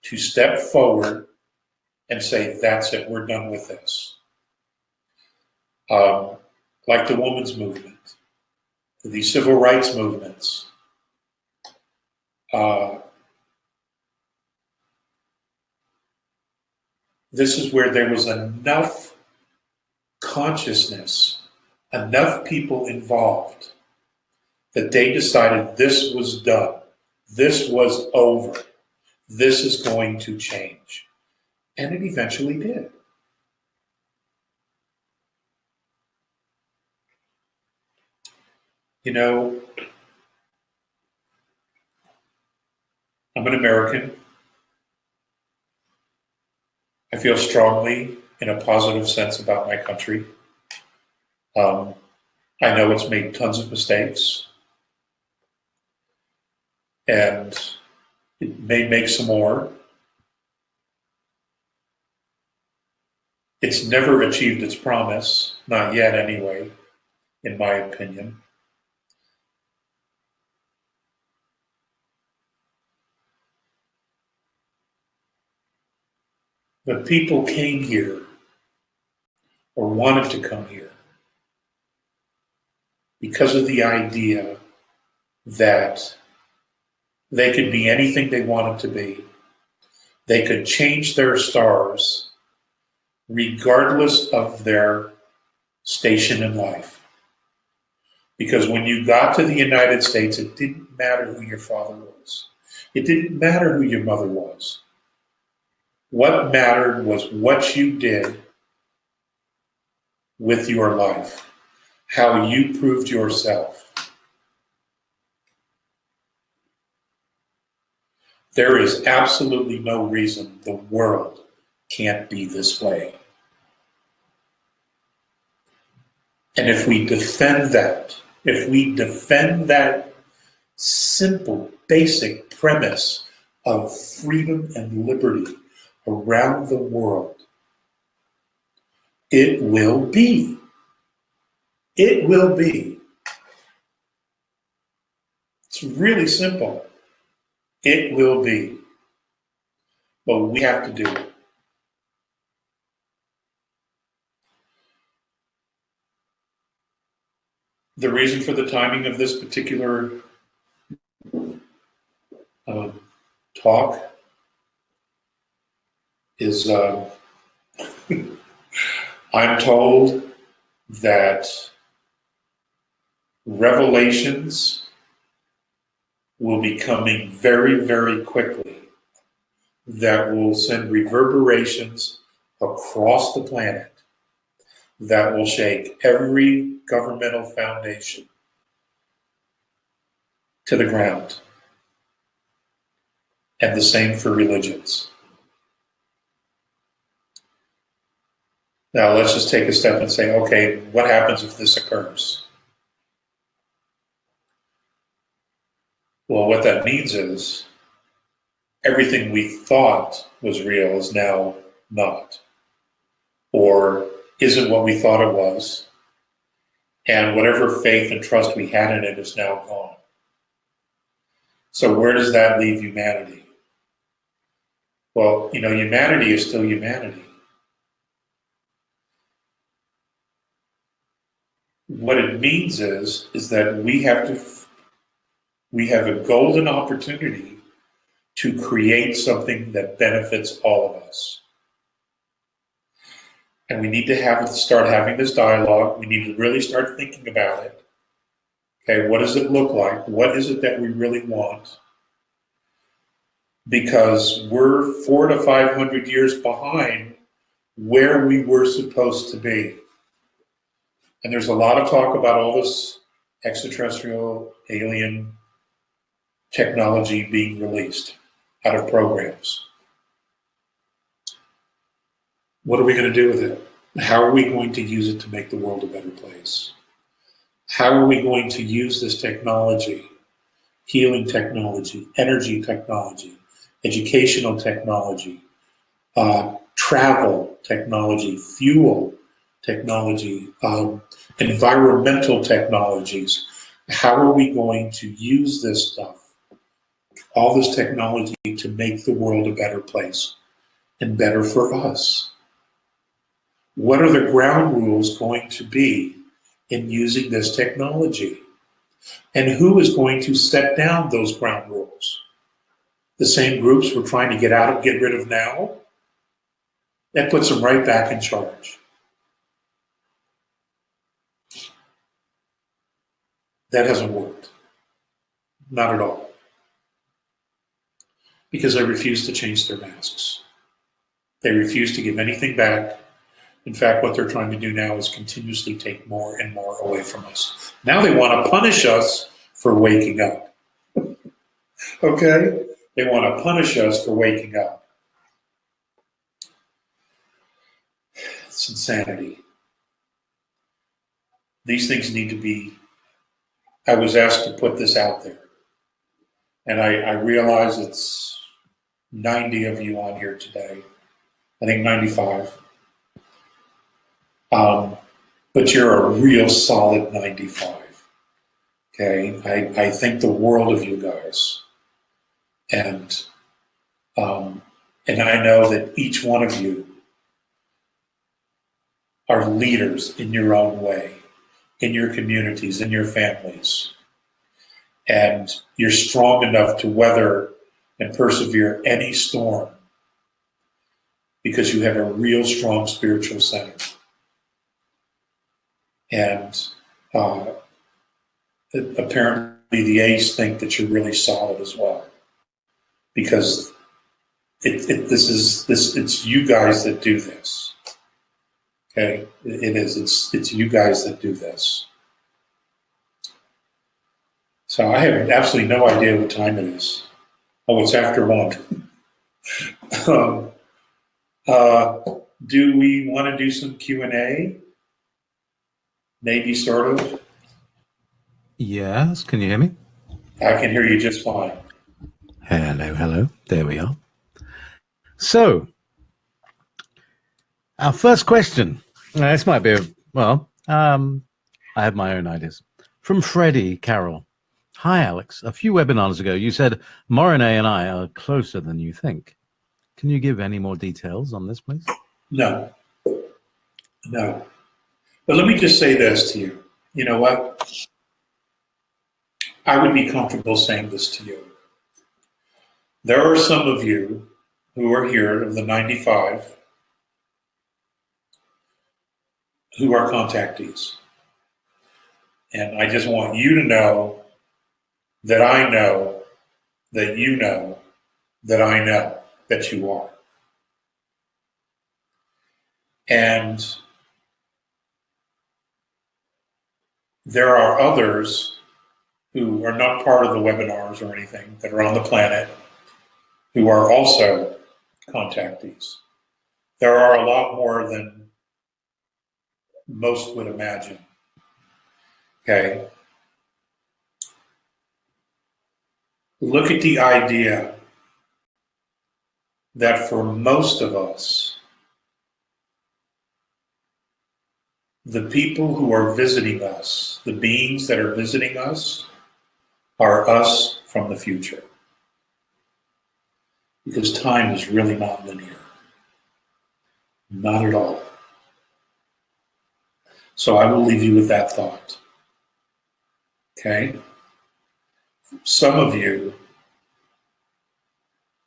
to step forward and say, that's it, we're done with this. Like the women's movement, the civil rights movements. This is where there was enough consciousness, enough people involved, that they decided this was done, this was over, this is going to change. And it eventually did. You know, I'm an American. I feel strongly in a positive sense about my country. I know it's made tons of mistakes, and it may make some more. It's never achieved its promise, not yet anyway, in my opinion. But people came here or wanted to come here because of the idea that they could be anything they wanted to be. They could change their stars regardless of their station in life. Because when you got to the United States, it didn't matter who your father was. It didn't matter who your mother was. What mattered was what you did with your life, how you proved yourself. There is absolutely no reason the world can't be this way. And if we defend that, simple, basic premise of freedom and liberty around the world, it will be. It will be. It's really simple. It will be. But we have to do it. The reason for the timing of this particular talk is I'm told that revelations will be coming very, very quickly that will send reverberations across the planet that will shake every governmental foundation to the ground. And the same for religions. Now let's just take a step and say, okay, what happens if this occurs? Well, what that means is everything we thought was real is now not, or isn't what we thought it was, and whatever faith and trust we had in it is now gone. So where does that leave humanity? Well, humanity is still humanity. What it means is that we have a golden opportunity to create something that benefits all of us. And we need to start having this dialogue. We need to really start thinking about it. Okay, what does it look like? What is it that we really want? Because we're 400 to 500 years behind where we were supposed to be. And there's a lot of talk about all this extraterrestrial alien technology being released out of programs. What are we going to do with it? How are we going to use it to make the world a better place? How are we going to use this technology, healing technology, energy technology, educational technology, travel technology, fuel technology, environmental technologies? How are we going to use this stuff, all this technology, to make the world a better place and better for us? What are the ground rules going to be in using this technology? And who is going to set down those ground rules? The same groups we're trying to get rid of now? That puts them right back in charge. That hasn't worked. Not at all. Because they refuse to change their masks. They refuse to give anything back. In fact, what they're trying to do now is continuously take more and more away from us. Now they want to punish us for waking up. Okay? They want to punish us for waking up. It's insanity. These things need to be... I was asked to put this out there. And I realize it's 90 of you on here today. I think 95. But you're a real solid 95. Okay? I think the world of you guys. And I know that each one of you are leaders in your own way, in your communities, in your families. And you're strong enough to weather and persevere any storm because you have a real strong spiritual center. And apparently the A's think that you're really solid as well. because it's you guys that do this. Okay, it's you guys that do this. So I have absolutely no idea what time it is. Oh, it's after 1. Do we want to do some Q&A? Maybe, sort of. Yes, can you hear me? I can hear you just fine. Hello, hello. There we are. So, our first question. Now, this might be, I have my own ideas. From Freddie Carroll. Hi, Alex. A few webinars ago, you said Morine and I are closer than you think. Can you give any more details on this, please? No. But let me just say this to you. You know what? I would be comfortable saying this to you. There are some of you who are here, of the 95, who are contactees. And I just want you to know that I know that you know that I know that you are. And there are others who are not part of the webinars or anything that are on the planet who are also contactees. There are a lot more than most would imagine. Okay? Look at the idea that for most of us, the people who are visiting us, the beings that are visiting us, are us from the future. Because time is really not linear. Not at all. So I will leave you with that thought. Okay? Some of you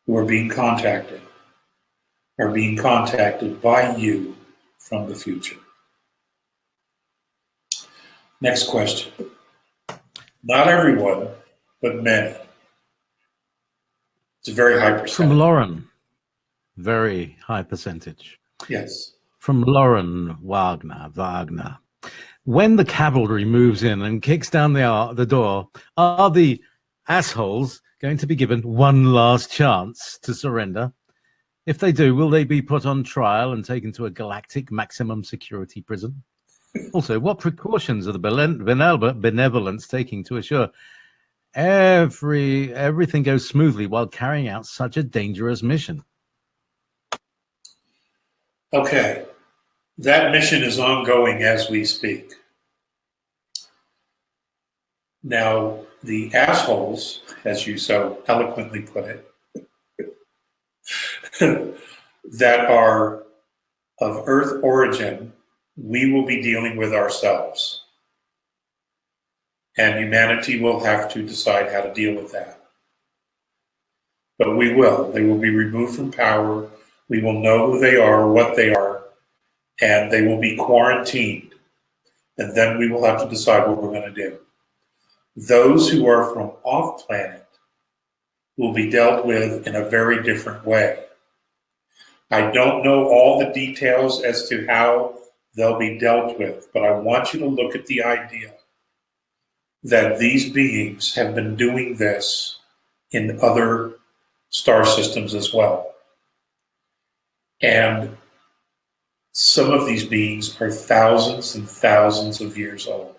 who are being contacted are being contacted by you from the future. Next question. Not everyone, but many. It's a very high percentage. From Lauren. Very high percentage. Yes. From Lauren Wagner. When the cavalry moves in and kicks down the door, are the assholes going to be given one last chance to surrender? If they do, will they be put on trial and taken to a galactic maximum security prison? Also, what precautions are the benevolence taking to assure everything goes smoothly while carrying out such a dangerous mission? Okay. That mission is ongoing as we speak. Now, the assholes, as you so eloquently put it, that are of Earth origin, we will be dealing with ourselves. And humanity will have to decide how to deal with that. But we will. They will be removed from power. We will know who they are, what they are, and they will be quarantined. And then we will have to decide what we're going to do. Those who are from off planet will be dealt with in a very different way. I don't know all the details as to how they'll be dealt with, but I want you to look at the idea that these beings have been doing this in other star systems as well. And some of these beings are thousands and thousands of years old.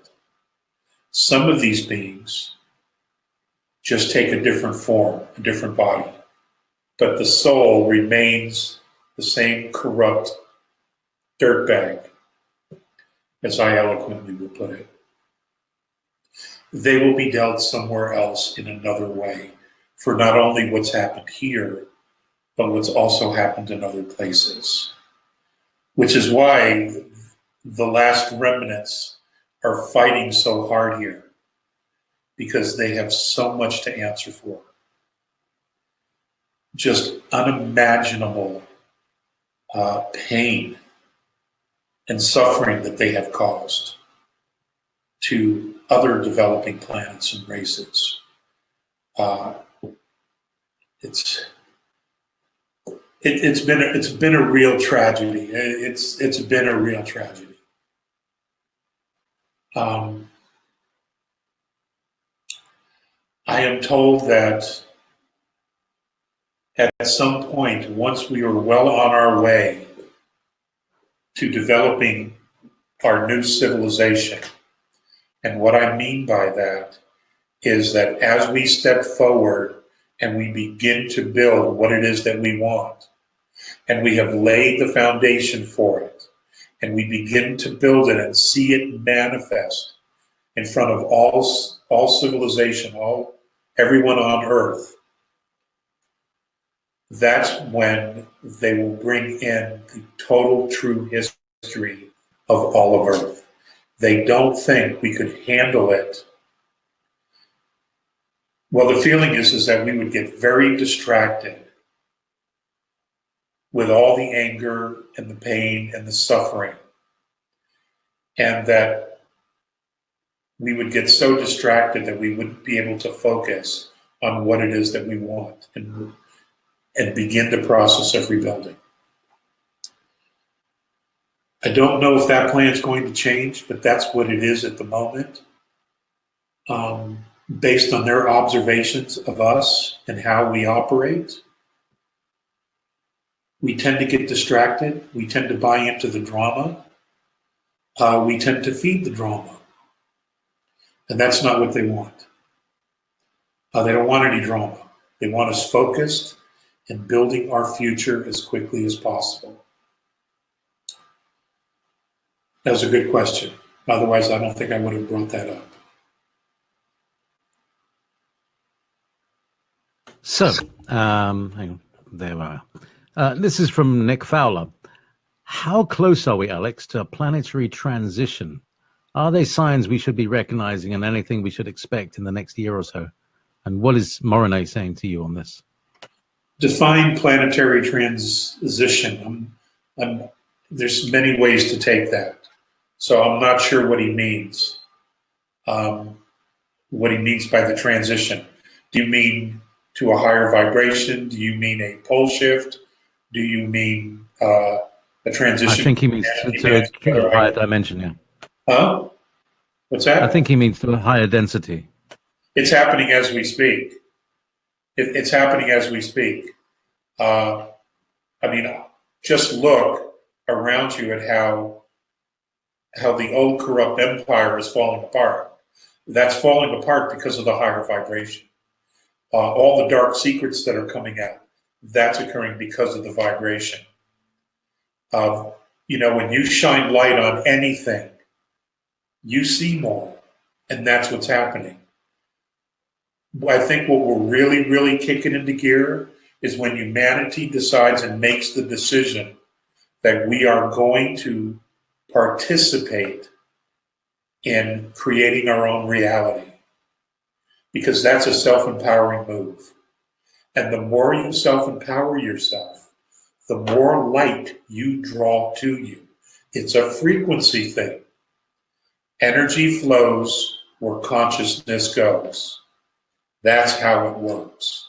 Some of these beings just take a different form, a different body, but the soul remains the same corrupt dirtbag, as I eloquently would put it. They will be dealt somewhere else in another way for not only what's happened here, but what's also happened in other places. Which is why the last remnants are fighting so hard here, because they have so much to answer for. Just unimaginable pain and suffering that they have caused to other developing planets and races. It's It's been a real tragedy. It's been a real tragedy. I am told that at some point, once we were well on our way to developing our new civilization, and what I mean by that is that as we step forward and we begin to build what it is that we want, and we have laid the foundation for it, and we begin to build it and see it manifest in front of all civilization, everyone on Earth, that's when they will bring in the total true history of all of Earth. They don't think we could handle it. Well, the feeling is that we would get very distracted with all the anger and the pain and the suffering, and that we would get so distracted that we wouldn't be able to focus on what it is that we want and begin the process of rebuilding. I don't know if that plan is going to change, but that's what it is at the moment. Based on their observations of us and how we operate, we tend to get distracted. We tend to buy into the drama. We tend to feed the drama. And that's not what they want. They don't want any drama. They want us focused and building our future as quickly as possible. That was a good question. Otherwise, I don't think I would have brought that up. So, hang on, there we are. This is from Nick Fowler. How close are we, Alex, to a planetary transition? Are there signs we should be recognizing and anything we should expect in the next year or so? And what is Morine saying to you on this? Define planetary transition. There's many ways to take that. So I'm not sure what he means. What he means by the transition. Do you mean to a higher vibration? Do you mean a pole shift? Do you mean a transition? I think he means to a higher dimension, yeah. Huh? What's that? I think he means to a higher density. It's happening as we speak. It's happening as we speak. I mean, just look around you at how the old corrupt empire is falling apart. That's falling apart because of the higher vibration. All the dark secrets that are coming out, that's occurring because of the vibration. When you shine light on anything, you see more, and that's what's happening. I think what we're really, really kicking into gear is when humanity decides and makes the decision that we are going to participate in creating our own reality, because that's a self-empowering move. And the more you self-empower yourself, the more light you draw to you. It's a frequency thing. Energy flows where consciousness goes. That's how it works.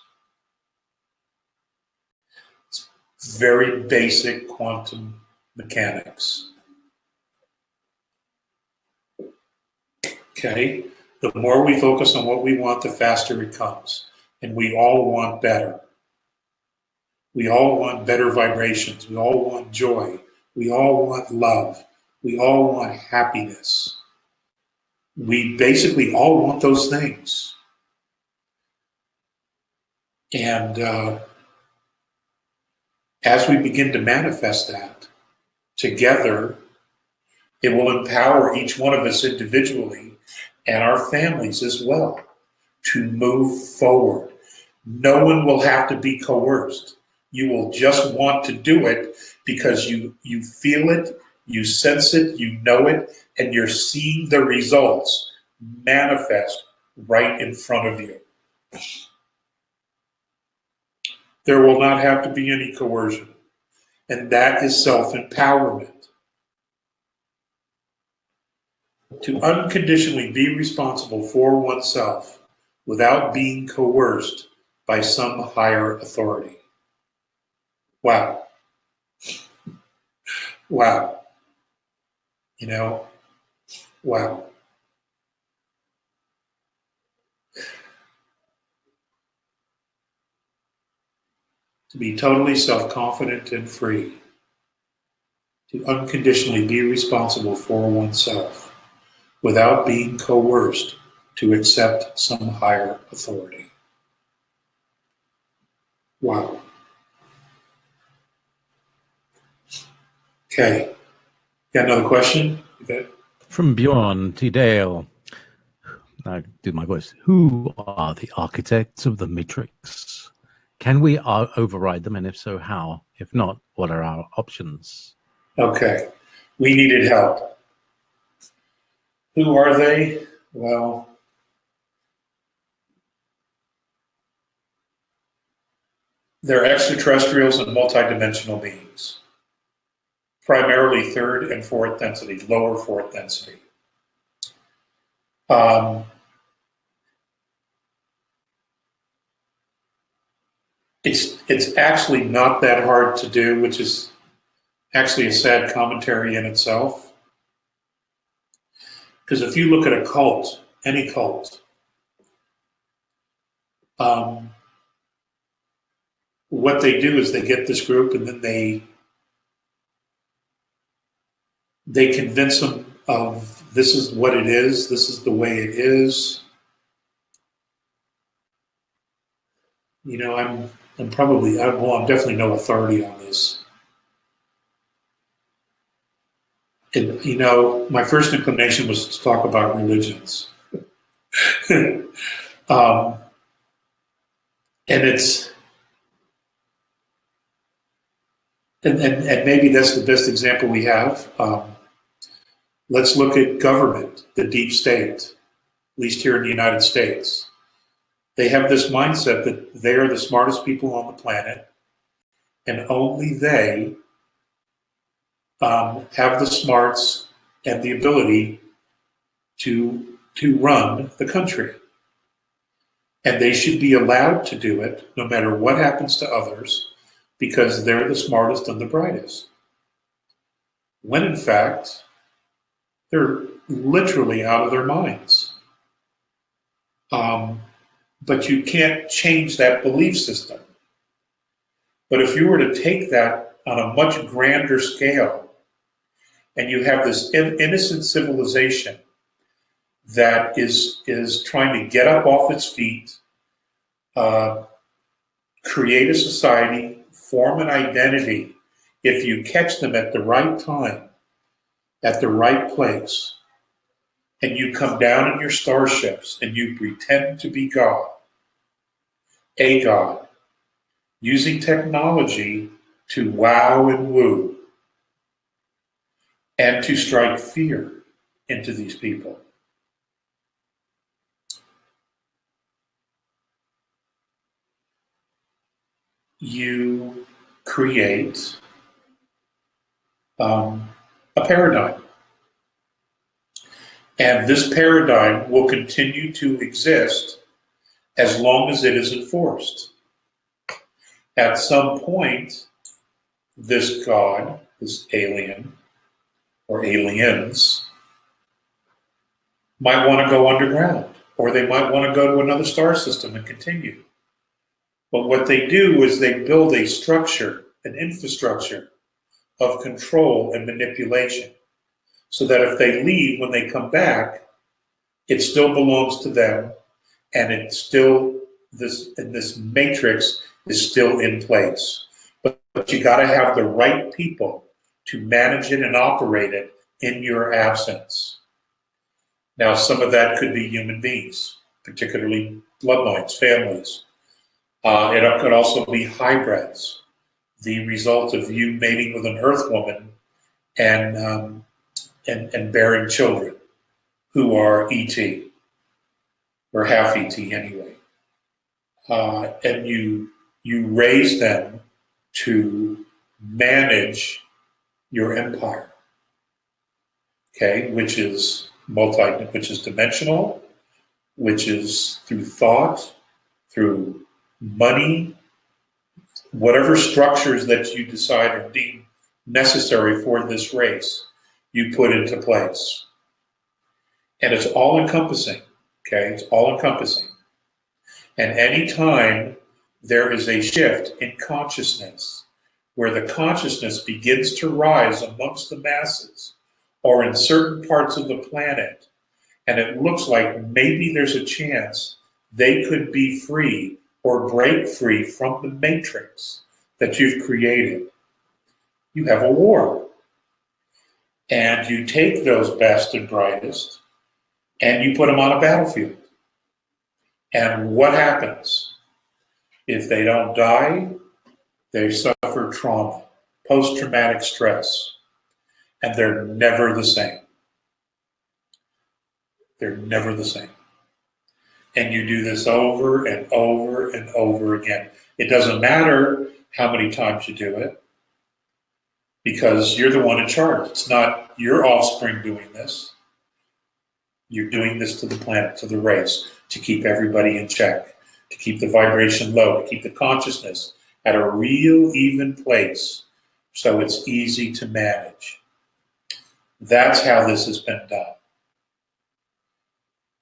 It's very basic quantum mechanics. Okay? The more we focus on what we want, the faster it comes. And we all want better. We all want better vibrations. We all want joy. We all want love. We all want happiness. We basically all want those things. And as we begin to manifest that together, it will empower each one of us individually and our families as well to move forward. No one will have to be coerced. You will just want to do it because you feel it, you sense it, you know it, and you're seeing the results manifest right in front of you. There will not have to be any coercion, and that is self-empowerment. To unconditionally be responsible for oneself without being coerced by some higher authority. Wow. Wow. You know, wow. To be totally self-confident and free, to unconditionally be responsible for oneself without being coerced to accept some higher authority. Wow. Okay. Got another question? Okay. From Bjorn T. Dale. I do my voice. Who are the architects of the Matrix? Can we override them, and if so, how? If not, what are our options? Okay. We needed help. Who are they? Well, they're extraterrestrials and multidimensional beings, primarily third and fourth density, lower fourth density. It's actually not that hard to do, which is actually a sad commentary in itself. Because if you look at a cult, any cult, what they do is they get this group and then they convince them of this is what it is, this is the way it is. You know, I'm definitely no authority on this. And, you know, my first inclination was to talk about religions. And it's, and maybe that's the best example we have. Let's look at government, the deep state, at least here in the United States. They have this mindset that they are the smartest people on the planet, and only they have the smarts and the ability to run the country. And they should be allowed to do it no matter what happens to others, because they're the smartest and the brightest. When in fact, they're literally out of their minds. But you can't change that belief system. But if you were to take that on a much grander scale, and you have this innocent civilization that is trying to get up off its feet, create a society, form an identity, if you catch them at the right time, at the right place, and you come down in your starships and you pretend to be God, a God, using technology to wow and woo and to strike fear into these people. You create a paradigm. And this paradigm will continue to exist as long as it is enforced. At some point, this God, this alien, or aliens, might want to go underground, or they might want to go to another star system and continue. But what they do is they build a structure, an infrastructure of control and manipulation, so that if they leave, when they come back, it still belongs to them, and it's still this matrix is still in place. But you got to have the right people to manage it and operate it in your absence. Now, some of that could be human beings, particularly bloodlines, families. It could also be hybrids, the result of you mating with an Earth woman and bearing children who are ET, or half ET anyway. And you raise them to manage your empire, okay, which is dimensional, which is through thought, through money, whatever structures that you decide are deemed necessary for this race, you put into place. And it's all encompassing, okay? It's all encompassing. And anytime there is a shift in consciousness, where the consciousness begins to rise amongst the masses or in certain parts of the planet, and it looks like maybe there's a chance they could be free or break free from the matrix that you've created, you have a war. And you take those best and brightest and you put them on a battlefield. And what happens? If they don't die, they suffer trauma, post-traumatic stress, and they're never the same. They're never the same. And you do this over and over and over again. It doesn't matter how many times you do it, because you're the one in charge. It's not your offspring doing this. You're doing this to the planet, to the race, to keep everybody in check, to keep the vibration low, to keep the consciousness at a real even place so it's easy to manage. That's how this has been done.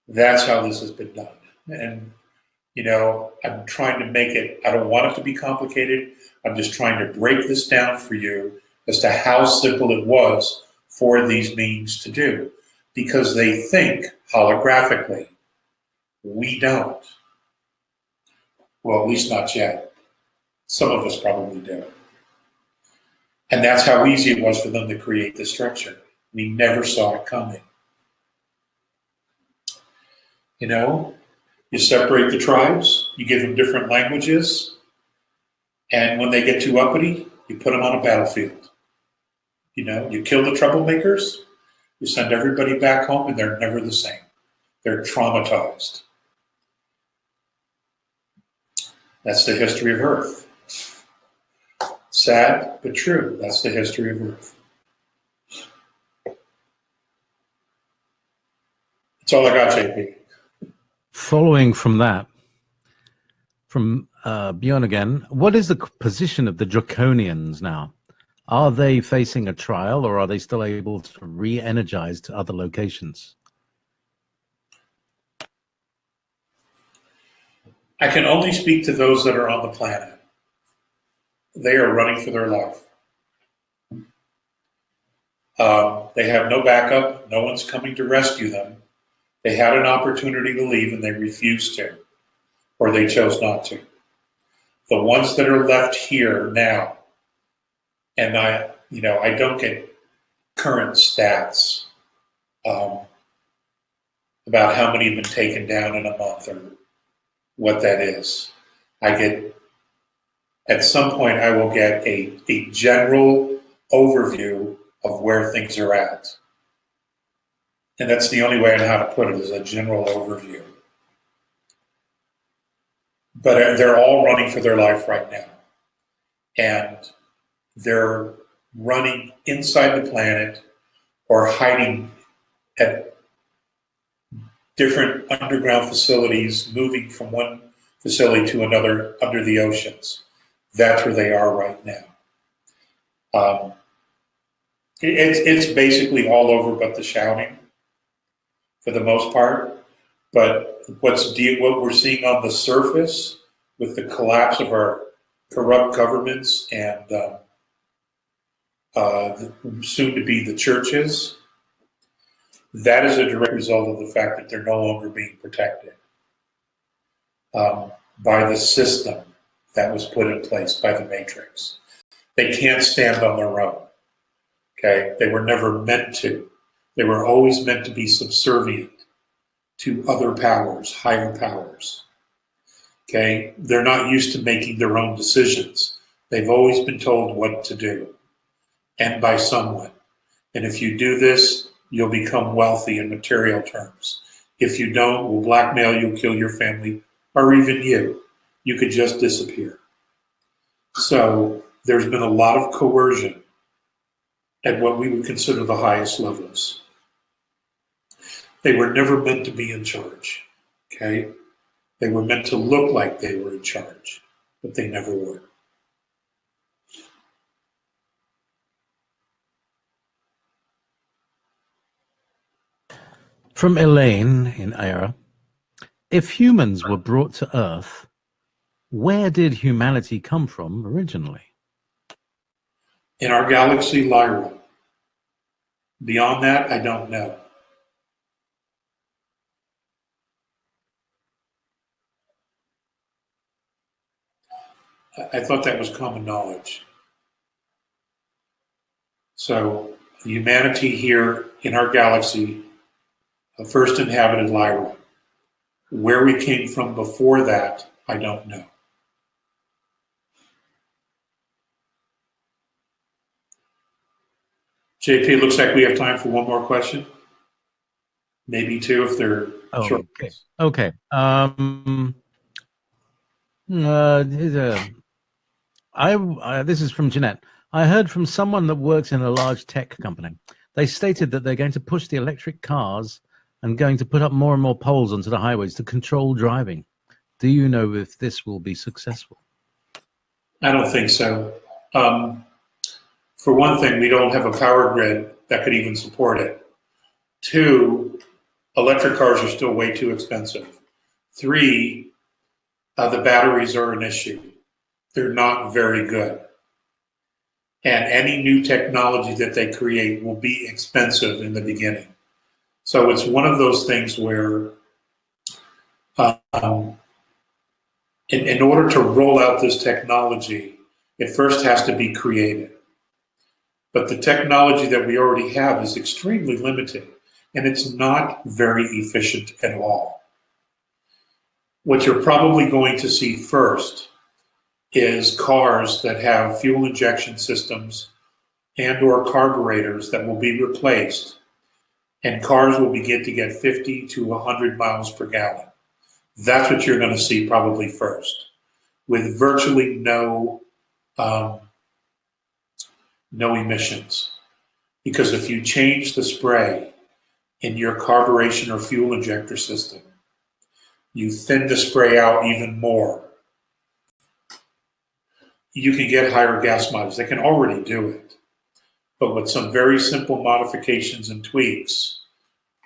That's how this has been done. And, you know, I'm trying to make it, I don't want it to be complicated. I'm just trying to break this down for you as to how simple it was for these beings to do. Because they think holographically. We don't. Well, at least not yet. Some of us probably do. And that's how easy it was for them to create the structure. We never saw it coming. You know, you separate the tribes, you give them different languages, and when they get too uppity, you put them on a battlefield. You know, you kill the troublemakers, you send everybody back home, and they're never the same. They're traumatized. That's the history of Earth. Sad, but true. That's the history of Earth. That's all I got, JP. Following from that, from Bjorn again, what is the position of the Draconians now? Are they facing a trial, or are they still able to re-energize to other locations? I can only speak to those that are on the planet. They are running for their life. They have no backup. No one's coming to rescue them. They had an opportunity to leave and they refused to, or they chose not to. The ones that are left here now, and I don't get current stats about how many have been taken down in a month or what that is. At some point I will get a general overview of where things are at. And that's the only way I know how to put it, is a general overview. But they're all running for their life right now. And they're running inside the planet or hiding at different underground facilities, moving from one facility to another under the oceans. That's where they are right now. It's basically all over but the shouting, for the most part. But what we're seeing on the surface with the collapse of our corrupt governments and soon to be the churches, that is a direct result of the fact that they're no longer being protected by the system that was put in place by the Matrix. They can't stand on their own. Okay, they were never meant to. They were always meant to be subservient to other powers, higher powers. Okay, they're not used to making their own decisions. They've always been told what to do, and by someone. And if you do this, you'll become wealthy in material terms. If you don't, we'll blackmail you, kill your family, or even you. You could just disappear. So there's been a lot of coercion at what we would consider the highest levels. They were never meant to be in charge, okay? They were meant to look like they were in charge, but they never were. From Elaine in Era, if humans were brought to Earth, where did humanity come from originally? In our galaxy, Lyra. Beyond that, I don't know. I thought that was common knowledge. So humanity here in our galaxy first inhabited Lyra. Where we came from before that, I don't know. JP, looks like we have time for one more question. Maybe two if they're short. Okay. This is from Jeanette. I heard from someone that works in a large tech company. They stated that they're going to push the electric cars and going to put up more and more poles onto the highways to control driving. Do you know if this will be successful? I don't think so. For one thing, we don't have a power grid that could even support it. Two, electric cars are still way too expensive. Three, the batteries are an issue. They're not very good. And any new technology that they create will be expensive in the beginning. So it's one of those things where in order to roll out this technology, it first has to be created. But the technology that we already have is extremely limited, and it's not very efficient at all. What you're probably going to see first is cars that have fuel injection systems and or carburetors that will be replaced, and cars will begin to get 50 to 100 miles per gallon. That's what you're going to see probably first, with virtually no emissions. Because if you change the spray in your carburation or fuel injector system, you thin the spray out even more, you can get higher gas mileage. They can already do it. But with some very simple modifications and tweaks,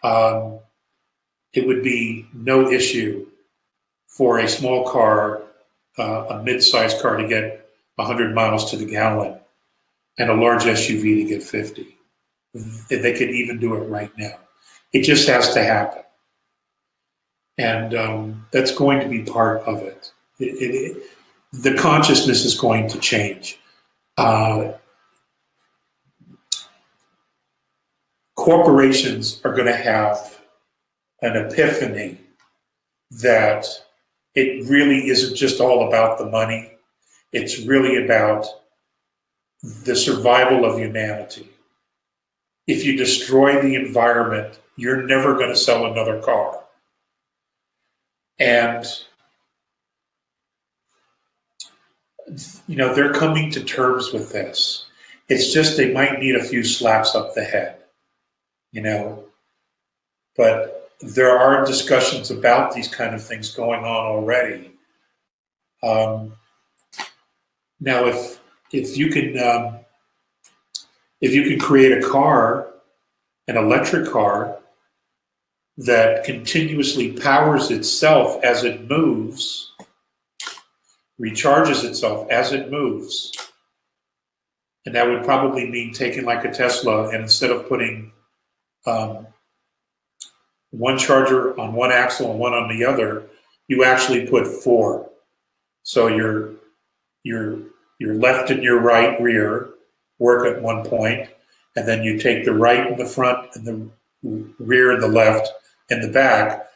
it would be no issue for a small car, a mid-sized car, to get 100 miles to the gallon and a large SUV to get 50. They could even do it right now. It just has to happen. And that's going to be part of it. The consciousness is going to change. Corporations are going to have an epiphany that it really isn't just all about the money. It's really about the survival of humanity. If you destroy the environment, you're never going to sell another car. And, you know, they're coming to terms with this. It's just they might need a few slaps up the head, you know. But there are discussions about these kind of things going on already. Now, if you can create a car, an electric car, that continuously powers itself as it moves, recharges itself as it moves, and that would probably mean taking like a Tesla, and instead of putting one charger on one axle and one on the other, you actually put four. So your left and your right rear work at one point, and then you take the right in the front and the rear and the left and the back.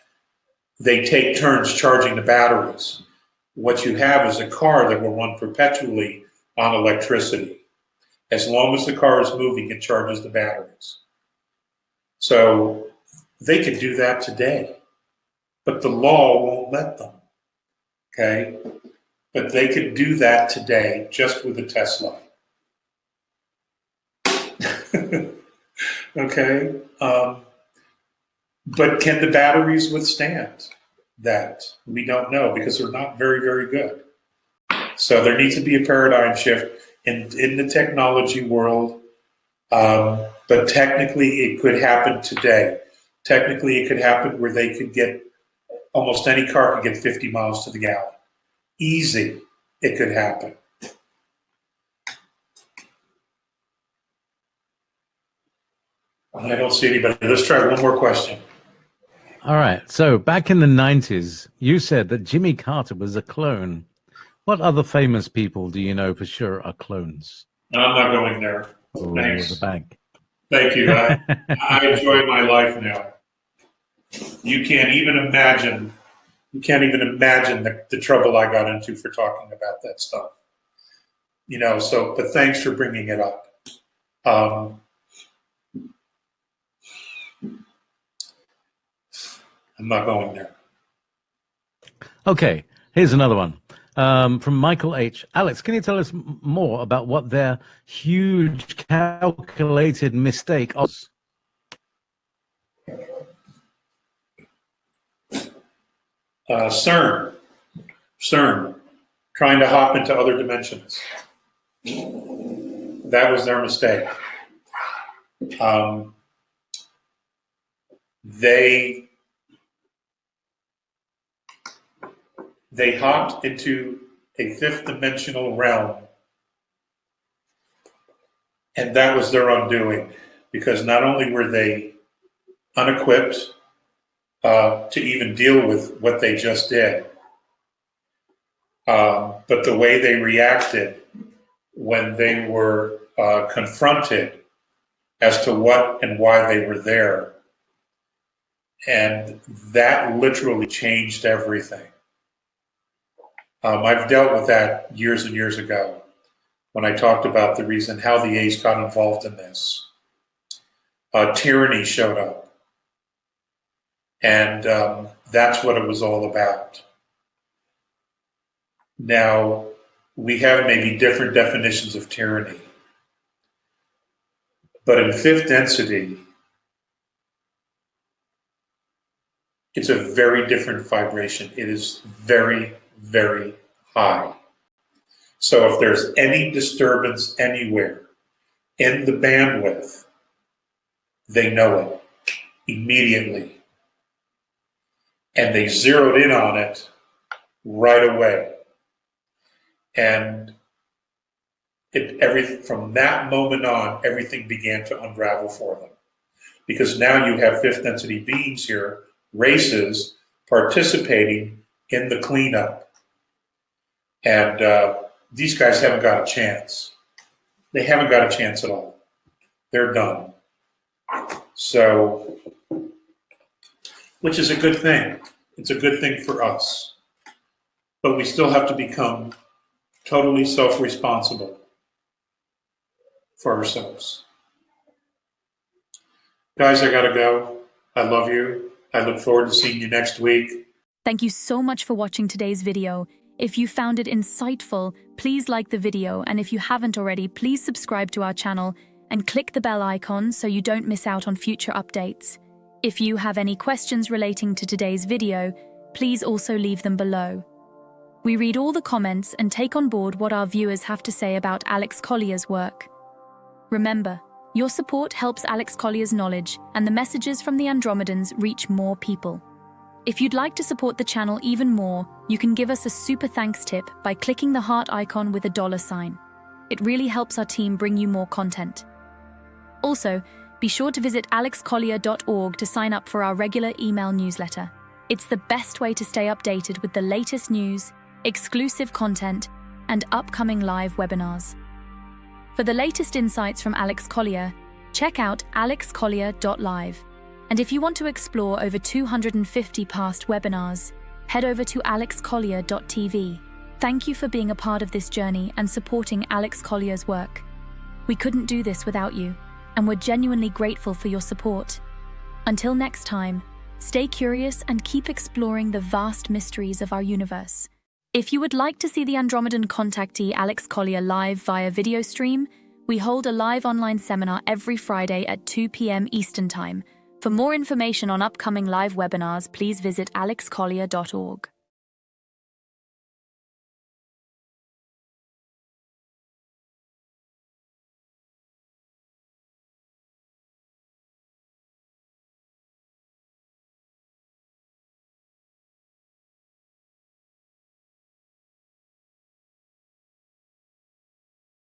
They take turns charging the batteries. What you have is a car that will run perpetually on electricity. As long as the car is moving, it charges the batteries. So they could do that today, but the law won't let them, okay? But they could do that today just with a Tesla. Okay? But can the batteries withstand that? We don't know, because they're not very, very good. So there needs to be a paradigm shift in the technology world, but technically it could happen today. Technically, it could happen where they could get, almost any car could get 50 miles to the gallon. Easy, it could happen. I don't see anybody. Let's try one more question. All right. So back in the 90s, you said that Jimmy Carter was a clone. What other famous people do you know for sure are clones? I'm not going there. Oh, Thanks. the bank. Thank you. I enjoy my life now. You can't even imagine. You can't even imagine the trouble I got into for talking about that stuff. You know. So, but thanks for bringing it up. I'm not going there. Okay, here's another one from Michael H. Alex, can you tell us more about what their huge calculated mistake was? CERN, trying to hop into other dimensions. That was their mistake. They hopped into a fifth dimensional realm, and that was their undoing, because not only were they unequipped to even deal with what they just did, but the way they reacted when they were confronted as to what and why they were there, and that literally changed everything. I've dealt with that years and years ago when I talked about the reason how the A's got involved in this. Tyranny showed up, and that's what it was all about. Now, we have maybe different definitions of tyranny, but in fifth density, it's a very different vibration. It is very, very high. So if there's any disturbance anywhere in the bandwidth, they know it immediately. And they zeroed in on it right away. And from that moment on, everything began to unravel for them. Because now you have fifth density beings here, races, participating in the cleanup. And these guys haven't got a chance. They haven't got a chance at all. They're done. So, which is a good thing. It's a good thing for us. But we still have to become totally self-responsible for ourselves. Guys, I gotta go. I love you. I look forward to seeing you next week. Thank you so much for watching today's video. If you found it insightful, please like the video, and if you haven't already, please subscribe to our channel and click the bell icon so you don't miss out on future updates. If you have any questions relating to today's video, please also leave them below. We read all the comments and take on board what our viewers have to say about Alex Collier's work. Remember, your support helps Alex Collier's knowledge and the messages from the Andromedans reach more people. If you'd like to support the channel even more, you can give us a super thanks tip by clicking the heart icon with a $sign. It really helps our team bring you more content. Also, be sure to visit alexcollier.org to sign up for our regular email newsletter. It's the best way to stay updated with the latest news, exclusive content, and upcoming live webinars. For the latest insights from Alex Collier, check out alexcollier.live. And if you want to explore over 250 past webinars, head over to alexcollier.tv. Thank you for being a part of this journey and supporting Alex Collier's work. We couldn't do this without you, and we're genuinely grateful for your support. Until next time, stay curious and keep exploring the vast mysteries of our universe. If you would like to see the Andromedan contactee Alex Collier live via video stream, we hold a live online seminar every Friday at 2 p.m. Eastern Time. For more information on upcoming live webinars, please visit alexcollier.org.